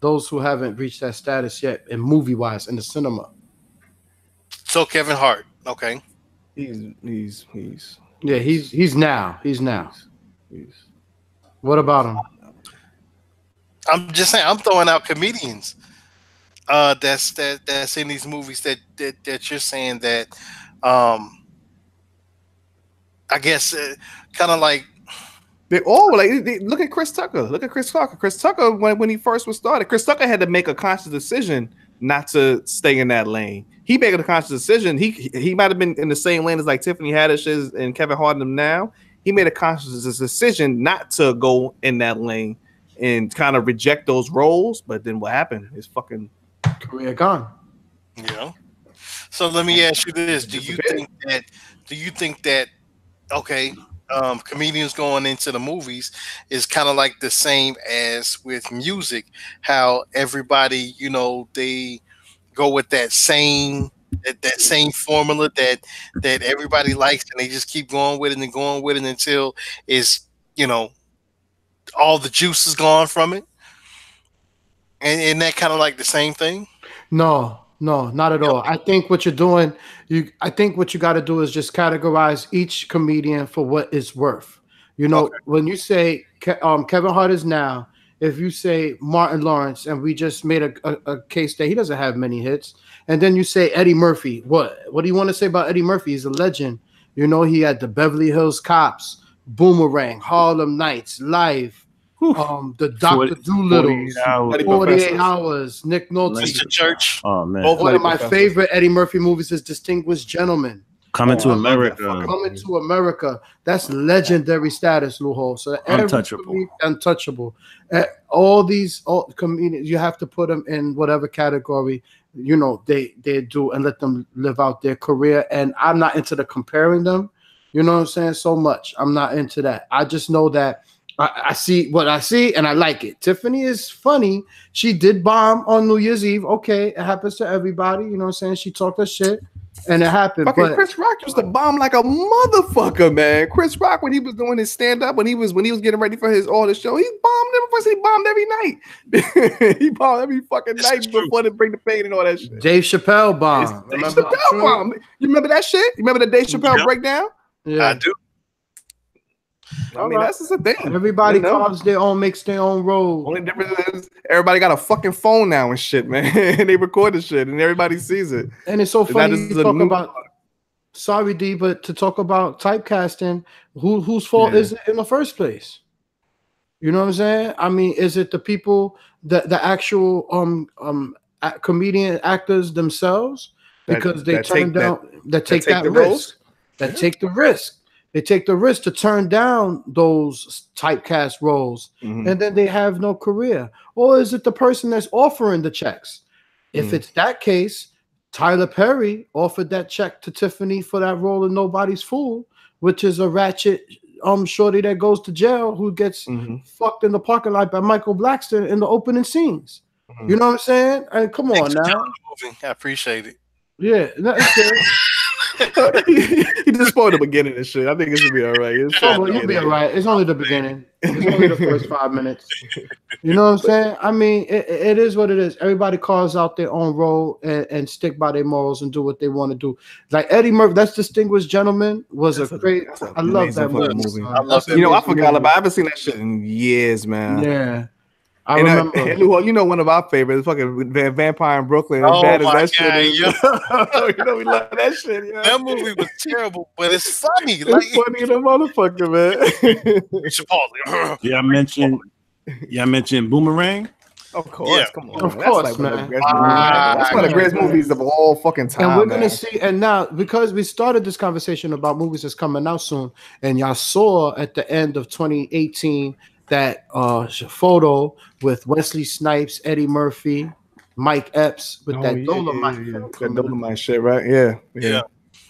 those who haven't reached that status yet, in movie wise, in the cinema. So Kevin Hart, okay. He's now. What about him? I'm just saying, I'm throwing out comedians that's in these movies that you're saying that I guess kind of like they all like look at Chris Tucker. Chris Tucker when he first was started, Chris Tucker had to make a conscious decision not to stay in that lane. He made a conscious decision. He might have been in the same lane as like Tiffany Haddish and Kevin Hart and them now. He made a conscious decision not to go in that lane and kind of reject those roles. But then what happened? His fucking career gone. Yeah. So let me ask you this: Do you think that okay, comedians going into the movies is kind of like the same as with music? How everybody, they go with that same formula that everybody likes, and they just keep going with it and going with it until it's all the juice is gone from it. And isn't that kind of like the same thing? No, not at all. I think what you're doing, I think what you got to do is just categorize each comedian for what it's worth. When you say Kevin Hart is now, if you say Martin Lawrence, and we just made a case that he doesn't have many hits, and then you say Eddie Murphy, what do you want to say about Eddie Murphy? He's a legend. He had the Beverly Hills Cops, Boomerang, Harlem Nights, Life, the Dr. Doolittle, 48 Hours, Nick Nolte. Mr. Church. Oh man, one of my favorite Eddie Murphy movies is Distinguished Gentleman. Coming to America. Coming to America. That's legendary status, Lujo. So untouchable. All comedians, you have to put them in whatever category they do, and let them live out their career. And I'm not into the comparing them. You know what I'm saying? So much. I'm not into that. I just know that I see what I see and I like it. Tiffany is funny. She did bomb on New Year's Eve. Okay, it happens to everybody. You know what I'm saying? She talked her shit and it happened. Fucking Chris Rock used to bomb like a motherfucker, man. Chris Rock, when he was doing his stand-up, when he was getting ready for his show, he bombed every night. He bombed every fucking night before they bring the pain and all that shit. Dave Chappelle bomb. Dave Chappelle bomb. You remember that shit? You remember the Dave Chappelle breakdown? Yeah, I do. I mean, that's just a thing. Everybody carves their own, makes their own road. Only difference is everybody got a fucking phone now and shit, man. And they record the shit and everybody sees it. And it's so funny you talk about. Sorry, D, but to talk about typecasting, whose fault is it in the first place? You know what I'm saying? I mean, is it the people, the actual comedian actors themselves, because they take that risk. That take the risk. They take the risk to turn down those typecast roles, and then they have no career. Or is it the person that's offering the checks? If it's that case, Tyler Perry offered that check to Tiffany for that role in Nobody's Fool, which is a ratchet shorty that goes to jail who gets fucked in the parking lot by Michael Blackson in the opening scenes. You know what I'm saying? And come on now. I appreciate it. Yeah, he just spoiled the beginning and shit. I think it's gonna be all right. You'll be all right. It's only the beginning. It's only the first 5 minutes. You know what I'm saying? I mean, it is what it is. Everybody carves out their own role and stick by their morals and do what they want to do. Like Eddie Murphy, that's Distinguished Gentleman was a great. I love that movie. I love that. I forgot about. I haven't seen that shit in years, man. Yeah. I remember. One of our favorites, fucking Vampire in Brooklyn. Oh bad my as that God, shit is. We love that shit. Yeah. That movie was terrible, but it's funny. It's funny, the motherfucker, man. Yeah, I mentioned Boomerang. Of course, Yeah. come on. Of That's course, like one of the man. greatest movies ever. That's one of the greatest movies of all fucking time. And we're gonna man. see, and now because we started this conversation about movies that's coming out soon, and y'all saw at the end of 2018 that photo with Wesley Snipes, Eddie Murphy, Mike Epps with that Dolomite film That coming out, Dolomite shit, right? Yeah. Yeah.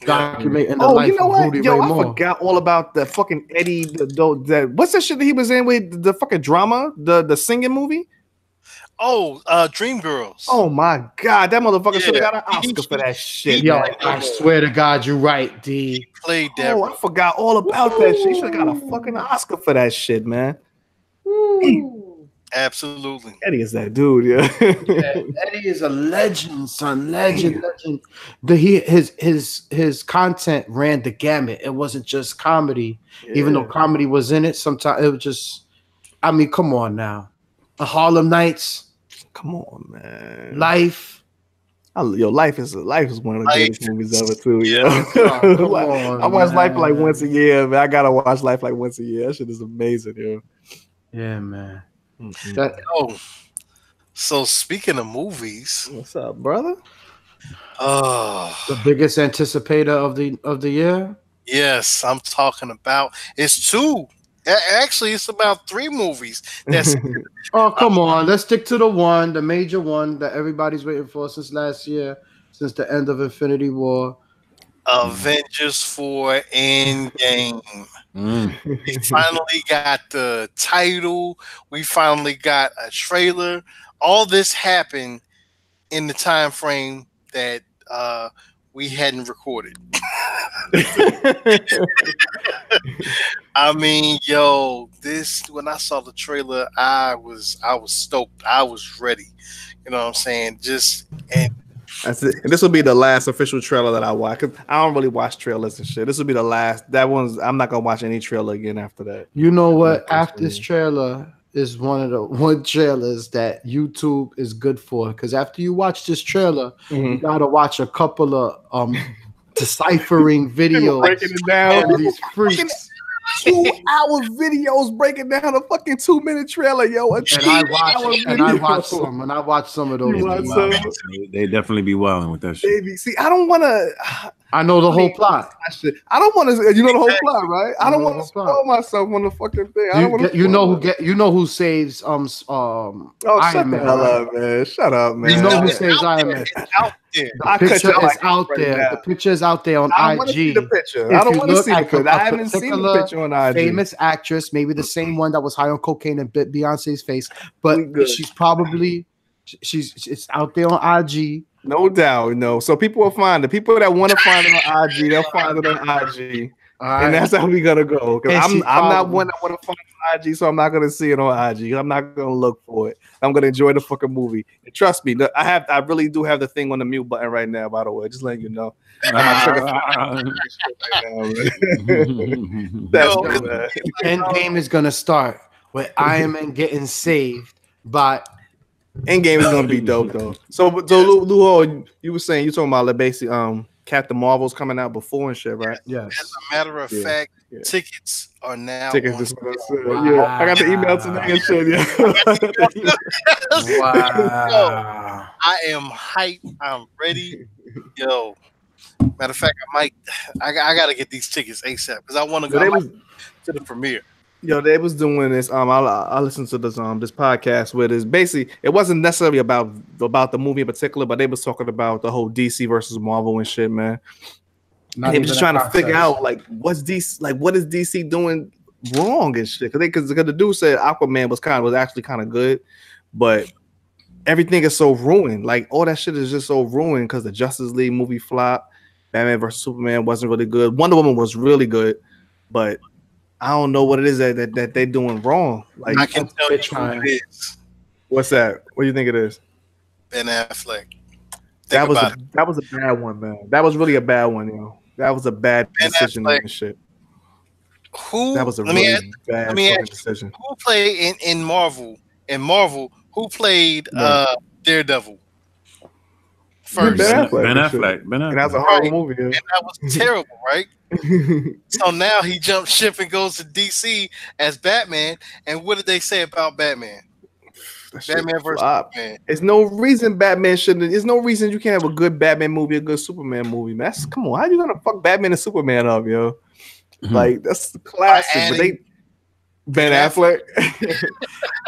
documenting the Oh, life you know of what? Rudy Yo, Ray I Moore. forgot all about the fucking Eddie. What's that shit that he was in with the fucking drama, the singing movie? Oh, Dreamgirls. Oh my god, that motherfucker should have Yeah. got an Oscar for that shit. Yo, man. I swear to God, you're right, D. Played that. Oh, I forgot all about that shit. He should have got a fucking Oscar for that shit, man. Absolutely. Eddie is that dude, yeah. Yeah, Eddie is a legend, son. Legend. His content ran the gamut. It wasn't just comedy, even though comedy was in it. Sometimes it was just. I mean, come on now, the Harlem Nights. Come on, man. Life. Life is one of the greatest movies ever too. Yeah. Yo. Come on, I watch man. Life like once a year, man. I gotta watch Life like once a year. That shit is amazing, yo. Yeah, man. Oh, so speaking of movies, What's up, brother? The biggest anticipator of the year. Yes, I'm talking about it's two. Actually, it's about three movies. That's Oh, come on. Let's stick to the major one that everybody's waiting for since last year, since the end of Infinity War. Avengers 4 Endgame. We finally got the title. We finally got a trailer. All this happened in the time frame that we hadn't recorded. I mean, yo, when I saw the trailer, I was stoked. I was ready. You know what I'm saying? That's it. And this will be the last official trailer that I watch. 'Cause I don't really watch trailers and shit. This will be the last. I'm not gonna watch any trailer again after that. You know what? After this trailer is one of the trailers that YouTube is good for. Because after you watch this trailer, you gotta watch a couple of deciphering videos, breaking it down. of these freaks. 2-hour videos breaking down a fucking 2-minute trailer, yo. And I watched some of those. You watch videos. some? They definitely be wilding with that shit. Baby, see, I don't want to. I know the whole plot. I don't want to. You know the whole plot, right? I don't know want the to whole spoil myself on the fucking thing. I don't want to. You know who saves Oh, shut Iron the Man. hell Right? up, man! Shut up, man. You know who It's saves out Iron there. Man. It's out there. I The cut picture your is mic out right there. now. The picture is out there on I don't want to see IG. the picture. If I don't you want to look see the at picture. I haven't seen the particular picture on IG. famous actress, maybe the same one that was high on cocaine and bit Beyonce's face, but We good. she's probably it's out there on IG. No doubt, no. So people will find it. People that want to find it on IG, they'll find it on IG. All And right. that's how we gonna go. Because And she's I'm not probably- one that want to find it on IG, so I'm not gonna see it on IG. I'm not gonna look for it. I'm gonna enjoy the fucking movie. And trust me, I really do have the thing on the mute button right now. By the way, just letting you know. That's Yo, good, man. Endgame is gonna start with Iron Man getting saved by Endgame is gonna be dope though. So Luho, you were saying you talking about like basically Captain Marvel's coming out before and shit, right? As yes. a matter of Yeah, fact, yeah. tickets are now Tickets on. just yeah. I got the email today and shit. Yeah. Wow. I am hyped. I'm ready. Yo, matter of fact, I gotta get these tickets ASAP because I want to go to the premiere. Yo, they was doing this. I listened to this this podcast where this basically it wasn't necessarily about the movie in particular, but they was talking about the whole DC versus Marvel and shit, man. And they was just trying to figure out like what is DC doing wrong and shit? Because the dude said Aquaman was actually kind of good, but everything is so ruined. Like all that shit is just so ruined because the Justice League movie flopped. Batman vs Superman wasn't really good. Wonder Woman was really good, but I don't know what it is that they're doing wrong. Like I can tell you who it is. What's that? What do you think it is? Ben Affleck. That was a bad one, man. That was really a bad one, yo. That was a bad Ben decision Affleck. and shit. Who? That was a let me really ask, bad let me fucking ask, decision. who played in Marvel? In Marvel, who played Daredevil? First, Ben Ben Affleck. Affleck. And that was a horrible movie, and that was terrible, right? So now he jumps ship and goes to DC as Batman. And what did they say about Batman? Batman versus Superman. There's no reason Batman shouldn't. There's no reason you can't have a good Batman movie, a good Superman movie, man. Come on, how you gonna fuck Batman and Superman up, yo? Like that's the classic. But Ben Affleck,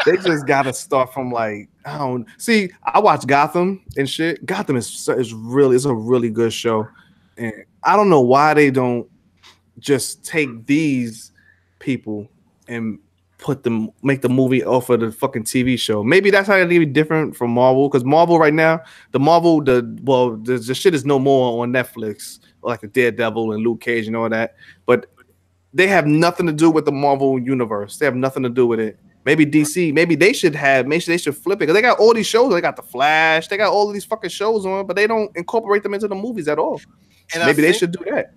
they just gotta start from like I don't see. I watch Gotham and shit. Gotham is a really good show, and I don't know why they don't just take these people and make the movie off of the fucking TV show. Maybe that's how it'd be different from Marvel, because Marvel right now, the shit is no more on Netflix, like the Daredevil and Luke Cage and all that. But they have nothing to do with the Marvel universe. They have nothing to do with it. Maybe DC, maybe they should flip it, because they got all these shows. They got the Flash, they got all of these fucking shows on, but they don't incorporate them into the movies at all. And maybe they should do that.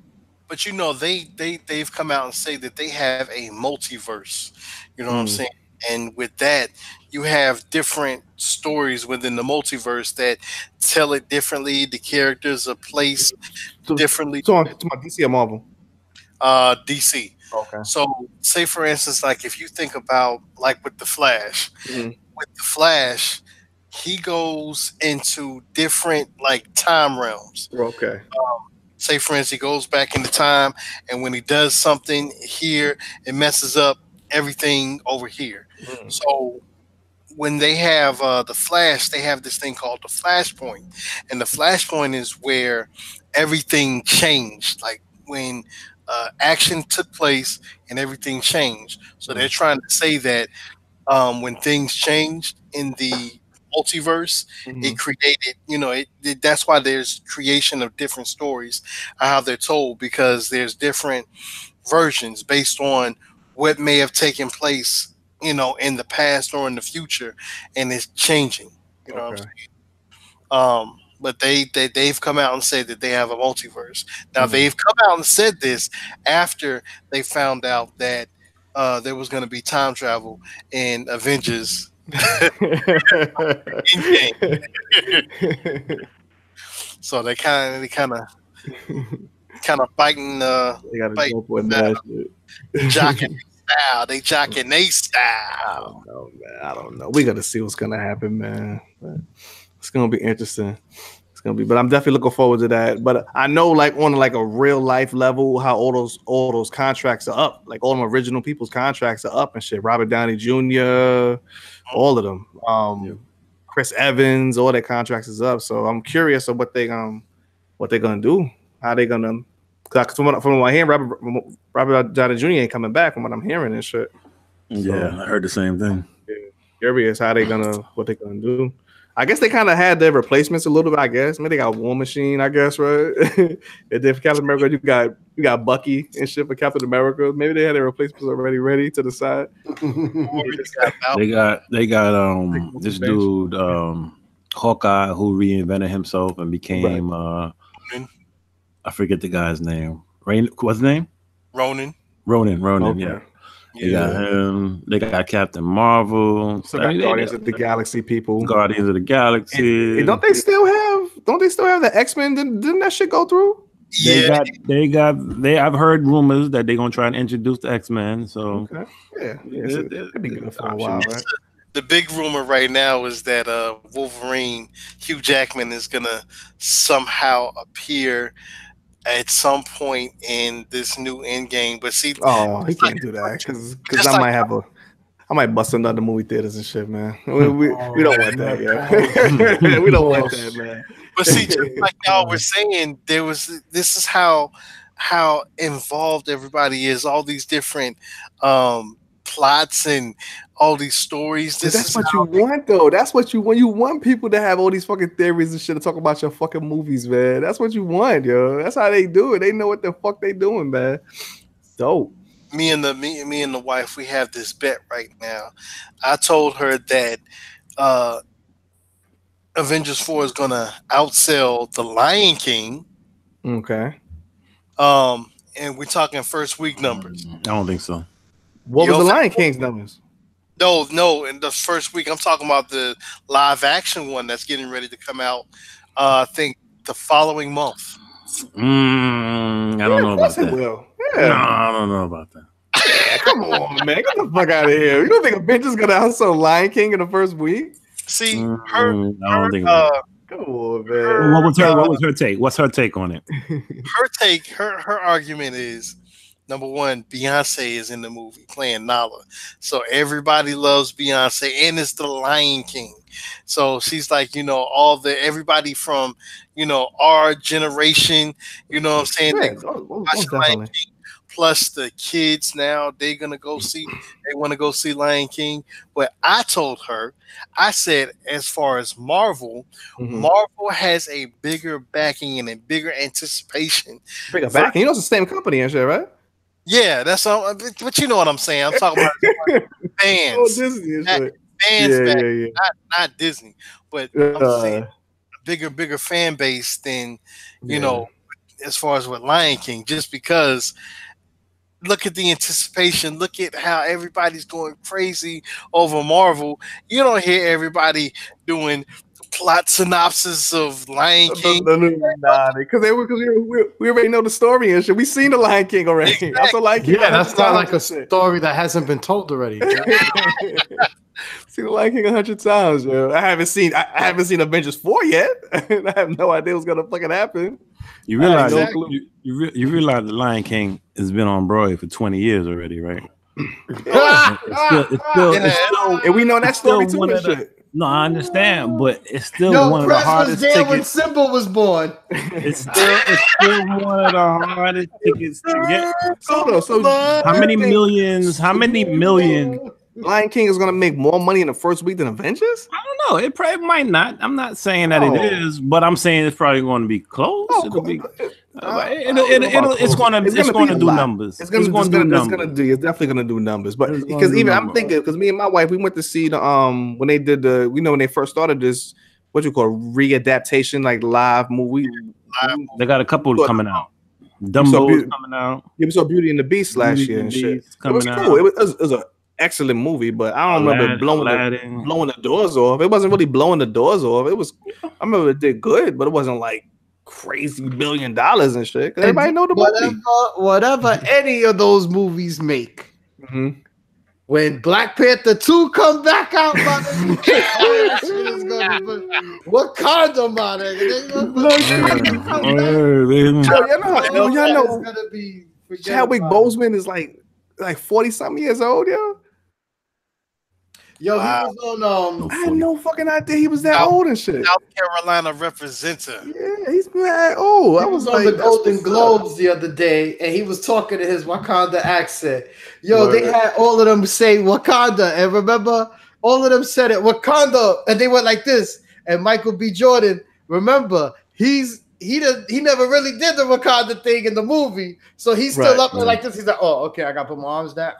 But you know, they've come out and say that they have a multiverse. You know what I'm saying? And with that, you have different stories within the multiverse that tell it differently. The characters are placed differently. So on DC or Marvel? DC. Okay. So say for instance, like if you think about like with the Flash, he goes into different like time realms. Okay. Say for instance, he goes back into time, and when he does something here, it messes up everything over here. So when they have the Flash, they have this thing called the Flashpoint, and the Flashpoint is where everything changed, like when action took place and everything changed. So they're trying to say that when things changed in the multiverse, it created, that's why there's creation of different stories, how they're told, because there's different versions based on what may have taken place, in the past or in the future, and it's changing. You know what I'm saying? But they've come out and said that they have a multiverse. Now they've come out and said this after they found out that there was going to be time travel in Avengers. So they kind of biting. They got to go for that shit. Jocking they style. I don't know. We got to see what's gonna happen, man. It's gonna be interesting. But I'm definitely looking forward to that. But I know, like on like a real life level, how all those contracts are up. Like all them original people's contracts are up and shit. Robert Downey Jr., all of them. Chris Evans, all their contracts is up. So I'm curious of what they're gonna do. How they gonna? Cause from what I hear, Robert Downey Jr. ain't coming back. From what I'm hearing and shit. Yeah, I heard the same thing. Yeah, curious what they gonna do. I guess they kind of had their replacements a little bit. I guess maybe they got War Machine. I guess right. And then for Captain America, you got Bucky and shit for Captain America. Maybe they had their replacements already ready to the side. They got this dude Hawkeye who reinvented himself and became I forget the guy's name. What's his name? Ronan. Okay. Yeah. They got him. They got Captain Marvel. So Guardians of the Galaxy people. Guardians of the Galaxy. And don't they still have the X-Men? Didn't that shit go through? Yeah. I've heard rumors that they're gonna try and introduce the X-Men. So it'd be good for a while, right? The big rumor right now is that Wolverine, Hugh Jackman, is gonna somehow appear at some point in this new Endgame. But see, he can't do that because I might bust another movie theaters and shit, man. We don't want that, yeah. We don't want that, man. But see, just like y'all were saying, this is how involved everybody is. All these different plots and all these stories. That's what you want, though. That's what you want. You want people to have all these fucking theories and shit to talk about your fucking movies, man. That's what you want, yo. That's how they do it. They know what the fuck they doing, man. Dope. Me and the wife, we have this bet right now. I told her that Avengers 4 is gonna outsell The Lion King. Okay. And we're talking first week numbers. I don't think so. What was The Lion King's numbers? No, in the first week. I'm talking about the live action one that's getting ready to come out. I think the following month. I don't know about that. Will. Yeah. No, I don't know about that. Yeah, Come on, man. Get the fuck out of here. You don't think Avengers gonna outsell Lion King in the first week? See, I don't think. Come on, man. What was her take? What's her take on it? her argument is, number one, Beyonce is in the movie playing Nala, so everybody loves Beyonce, and it's the Lion King. So she's like, everybody from, our generation, you know what I'm saying? Yeah, Watch Lion King. Plus the kids now, they want to go see Lion King. But I told her, I said, as far as Marvel, Marvel has a bigger backing and a bigger anticipation. Bigger backing? You know, it's the same company and shit, right? Yeah, that's all. But you know what I'm saying. I'm talking about fans. Oh, Disney and shit. Fans backing, not Disney. But I'm saying a bigger fan base than, as far as with Lion King, just because. Look at the anticipation. Look at how everybody's going crazy over Marvel. You don't hear everybody doing plot synopsis of Lion King. Nah, because we already know the story and shit. We seen the Lion King already. Exactly. That's a Lion King. Yeah, that's not like a story that hasn't been told already. Seen the Lion King 100 times, yo. I haven't seen Avengers 4 yet. I have no idea what's gonna fucking happen. You realize you realize the Lion King has been on Broadway for 20 years already, right? It's still, and we know that story too. And shit. No, I understand, but it's still one of the hardest tickets. When Simba was born. It's still one of the hardest tickets to get. So how many millions? Lion King is gonna make more money in the first week than Avengers? I don't know. It probably might not. I'm not saying that it is, but I'm saying it's probably going to be close. It'll be. It's going to do numbers. It's definitely going to do numbers. But because even I'm thinking, because me and my wife, we went to see the when they did when they first started this, what you call readaptation, like live movie. They got a couple coming out. Dumbo's coming out. We saw Beauty and the Beast last year and shit. It was cool. It was an excellent movie, but I don't remember blowing the doors off. It wasn't really blowing the doors off. It was. I remember it did good, but it wasn't like crazy $1 billion and shit. Everybody know the movie. Whatever any of those movies make. Mm-hmm. When Black Panther 2 come back out, Wakanda, man. Y'all know Chadwick Boseman is like 40-something years old, yo. Yo, he was on. I had no fucking idea he was that old and shit. South Carolina representative. Yeah, he's mad old. I was on the Golden Globes the other day, and he was talking to his Wakanda accent. Yo, they had all of them say Wakanda, and remember, all of them said it Wakanda, and they went like this. And Michael B. Jordan, remember, he never really did the Wakanda thing in the movie, so he's still up there like this. He's like, oh, okay, I gotta put my arms down.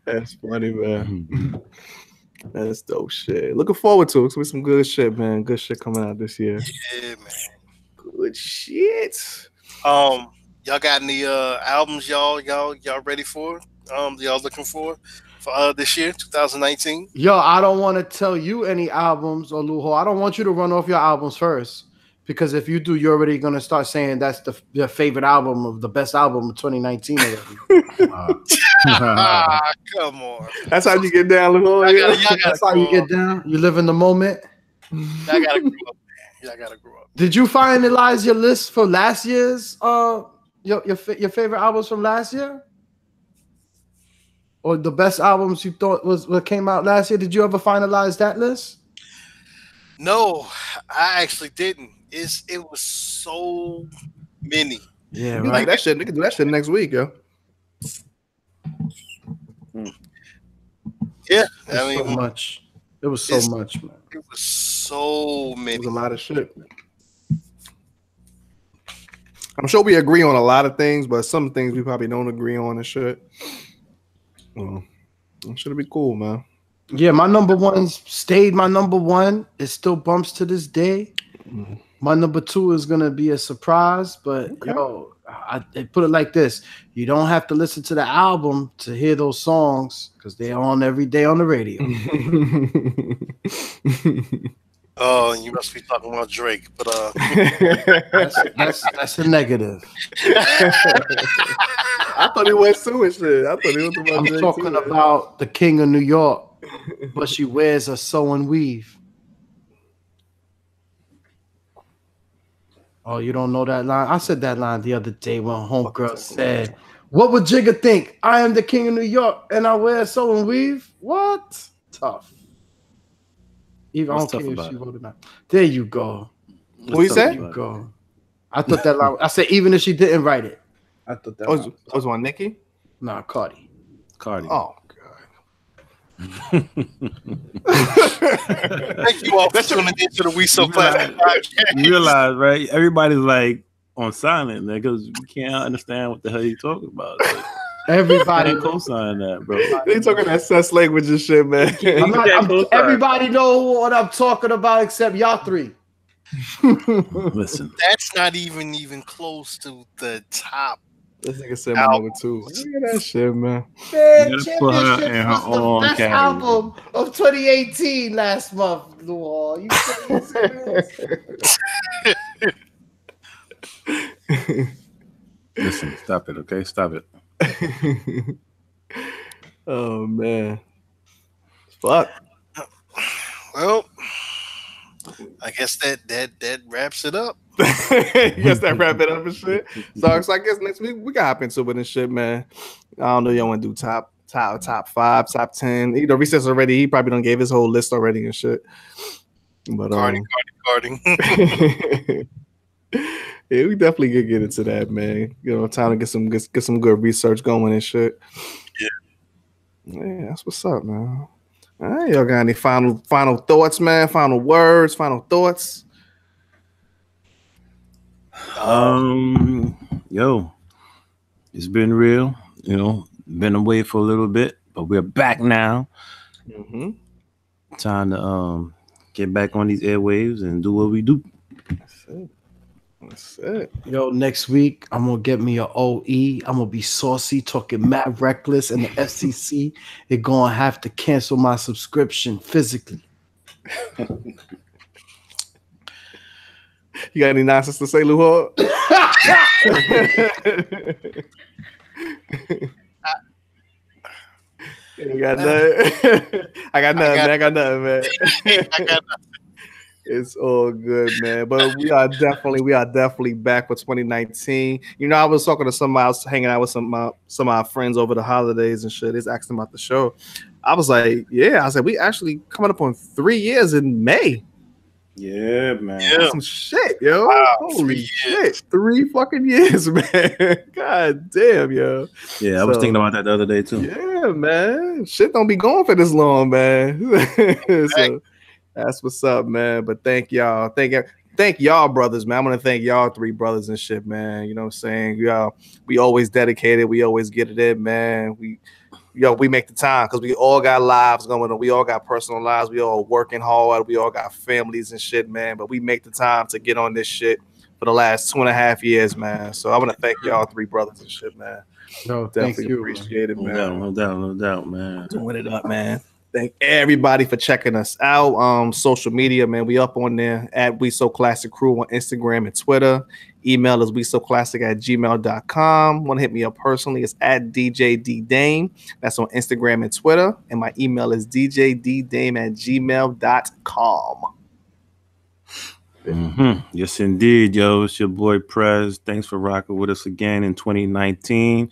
That's funny, man. That's dope shit. Looking forward to it. It's gonna be some good shit, man. Good shit coming out this year. Yeah, man. Good shit. Y'all got any albums y'all ready for? Y'all looking for this year, 2019? Yo, I don't want to tell you any albums or Luho. I don't want you to run off your albums first, because if you do, you're already gonna start saying that's your favorite album of the best album of 2019 already. Come on. That's how you get down, Luho. That's how you get down. You live in the moment. Y'all gotta grow up, man. Y'all gotta grow up. Did you finalize your list for last year's your favorite albums from last year? Or the best albums you thought was what came out last year? Did you ever finalize that list? No, I actually didn't. It was so many. Yeah, right. Like that shit. We can do that shit next week, yo. Yeah, so much. It was so much, man. It was so many. It was a lot of shit. I'm sure we agree on a lot of things, but some things we probably don't agree on and shit. Well, it should be cool, man. Yeah, my number one stayed my number one. It still bumps to this day. Mm-hmm. My number two is gonna be a surprise, but yo, I put it like this: you don't have to listen to the album to hear those songs because they're on every day on the radio. Oh, you must be talking about Drake, but That's a negative. I thought he went suing shit. I thought he was about I'm Drake talking too. about the King of New York, but she wears a sew and weave. Oh, you don't know that line? I said that line the other day when homegirl said, "What would Jigga think? I am the King of New York and I wear a sew and weave." What? Tough. Even What's I don't tough care if about she it? wrote it out. There you go. What you What's tough say? There you go. I thought that line. I said even if she didn't write it. I thought that. Was on Nicki? Nah, Cardi. Cardi. Oh thank you all for tuning into the We So Classic podcast. You realize, right? Everybody's like on silent because we can't understand what the hell you talking about. Like, Everybody. can't co-sign that, bro. They talking that sus language and shit, man. Everybody know what I'm talking about except y'all three. Listen, That's not even close to the top. This nigga said my number 2. Look at that shit, man. Man, You gotta put her Championship in her was the own best category. album of 2018 last month, Luol. You serious? listen, stop it, okay? Stop it. Oh man. Fuck. Well, I guess that wraps it up. Guess that wrap it up and shit. So I guess next week we got hop into it and shit, man. I don't know, y'all want to do top 5, top 10. You know, Recess already. He probably done gave his whole list already and shit. But Cardi. yeah, we definitely could get into that, man. You know, time to get some good research going and shit. Yeah, that's what's up, man. All right, y'all got any final thoughts, man? Final words, final thoughts. Yo, it's been real. You know, been away for a little bit, but we're back now. Mm-hmm. Time to get back on these airwaves and do what we do. That's it. Yo, next week I'm gonna get me a OE. I'm gonna be saucy, talking mad reckless, and the FCC is gonna have to cancel my subscription physically. You got any nonsense to say, Luhor? You got nothing. I got nothing, man. It's all good, man. But we are definitely back for 2019. You know, I was talking to somebody, I was hanging out with some of our friends over the holidays and shit. He's asking about the show. I was like, yeah. I said, we actually coming up on 3 years in May. Yeah, man. That's some shit, yo. Wow, Holy shit. 3 fucking years, man. God damn, yo. Yeah, I was thinking about that the other day too. Yeah, man. Shit don't be going for this long, man. So that's what's up, man. But thank y'all. Thank y'all, brothers, man. I'm gonna thank y'all 3 brothers and shit, man. You know what I'm saying? Y'all, we always dedicated, we always get it in, man. We make the time because we all got lives going on. We all got personal lives. We all working hard. We all got families and shit, man. But we make the time to get on this shit for the last 2.5 years, man. So I want to thank y'all 3 brothers and shit, man. No, Definitely thank you, appreciate it, man. No doubt, man. Doing it up, man. Thank everybody for checking us out. Social media, man. We up on there at We So Classic Crew on Instagram and Twitter. Email is wesoclassic@gmail.com. Want to hit me up personally? It's at DJDDame. That's on Instagram and Twitter. And my email is djddame@gmail.com. Mm-hmm. Yes, indeed, yo. It's your boy Prez. Thanks for rocking with us again in 2019.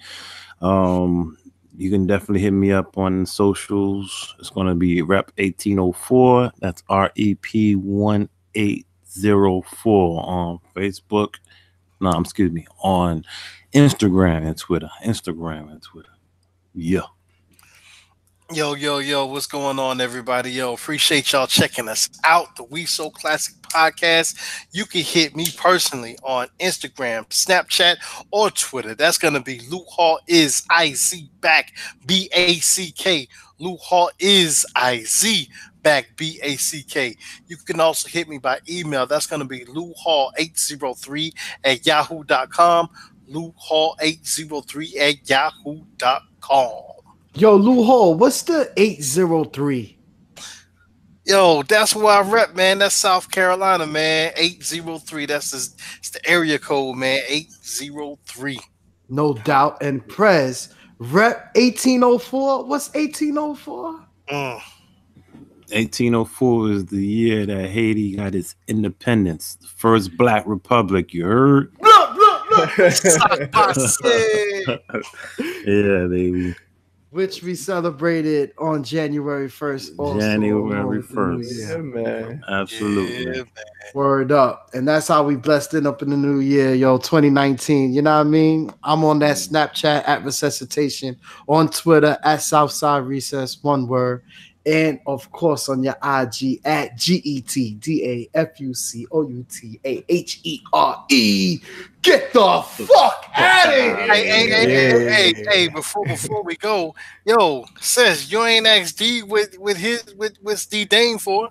You can definitely hit me up on socials. It's going to be Rep 1804. That's REP 1804 on Facebook. No, excuse me, on Instagram and Twitter. Yeah. Yo, what's going on, everybody? Yo, appreciate y'all checking us out, the We So Classic podcast. You can hit me personally on Instagram, Snapchat, or Twitter. That's going to be Luke Hall is IZ back, BACK. Luke Hall is IZ back, BACK. You can also hit me by email. That's going to be LukeHall803@yahoo.com. LukeHall803@yahoo.com. Yo, Lou Hall, what's the 803? Yo, that's where I rep, man. That's South Carolina, man. 803. It's the area code, man. 803. No doubt. And Prez, rep 1804. What's 1804? 1804 is the year that Haiti got its independence, the first Black republic. You heard? Yeah, baby. Which we celebrated on January 1st. Also January 1st. Yeah, man. Absolutely. Yeah, man. Word up. And that's how we blessed it up in the new year, yo, 2019. You know what I mean? I'm on that Snapchat at Resuscitation, on Twitter at Southside Recess, one word. And of course on your IG at GETDAFUCOUTAHERE. Get the fuck out of here. Hey, before we go, yo, sis, you ain't asked D what's D Dane for?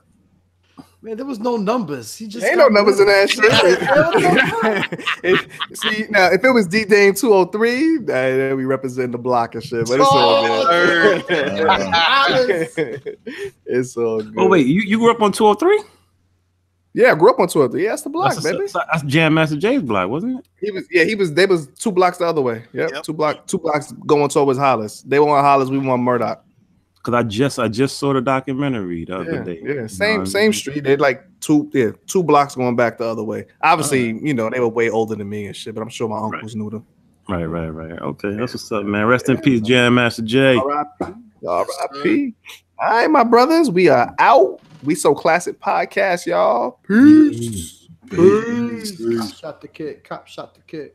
Man, there was no numbers. He just Ain't no numbers in that shit. See, now if it was D Dame 203, then we represent the block and shit. But it's all good. It's all good. Oh wait, you grew up on 203? Yeah, I grew up on 203. Yeah, that's the block, baby. That's Jam Master Jay's block, wasn't it? They was 2 blocks the other way. Yep. 2 blocks going towards Hollis. They were on Hollis, we were on Murdoch. Cause I just saw the documentary the other day. Yeah, same street. They're like 2 blocks going back the other way. Obviously, you know, they were way older than me and shit, but I'm sure my uncles knew them. Right. Okay, that's what's up, man. Rest in peace, Jam Master Jay. R.I.P. All right, my brothers, we are out. We So Classic Podcast, y'all. Peace. Cop shot the kid.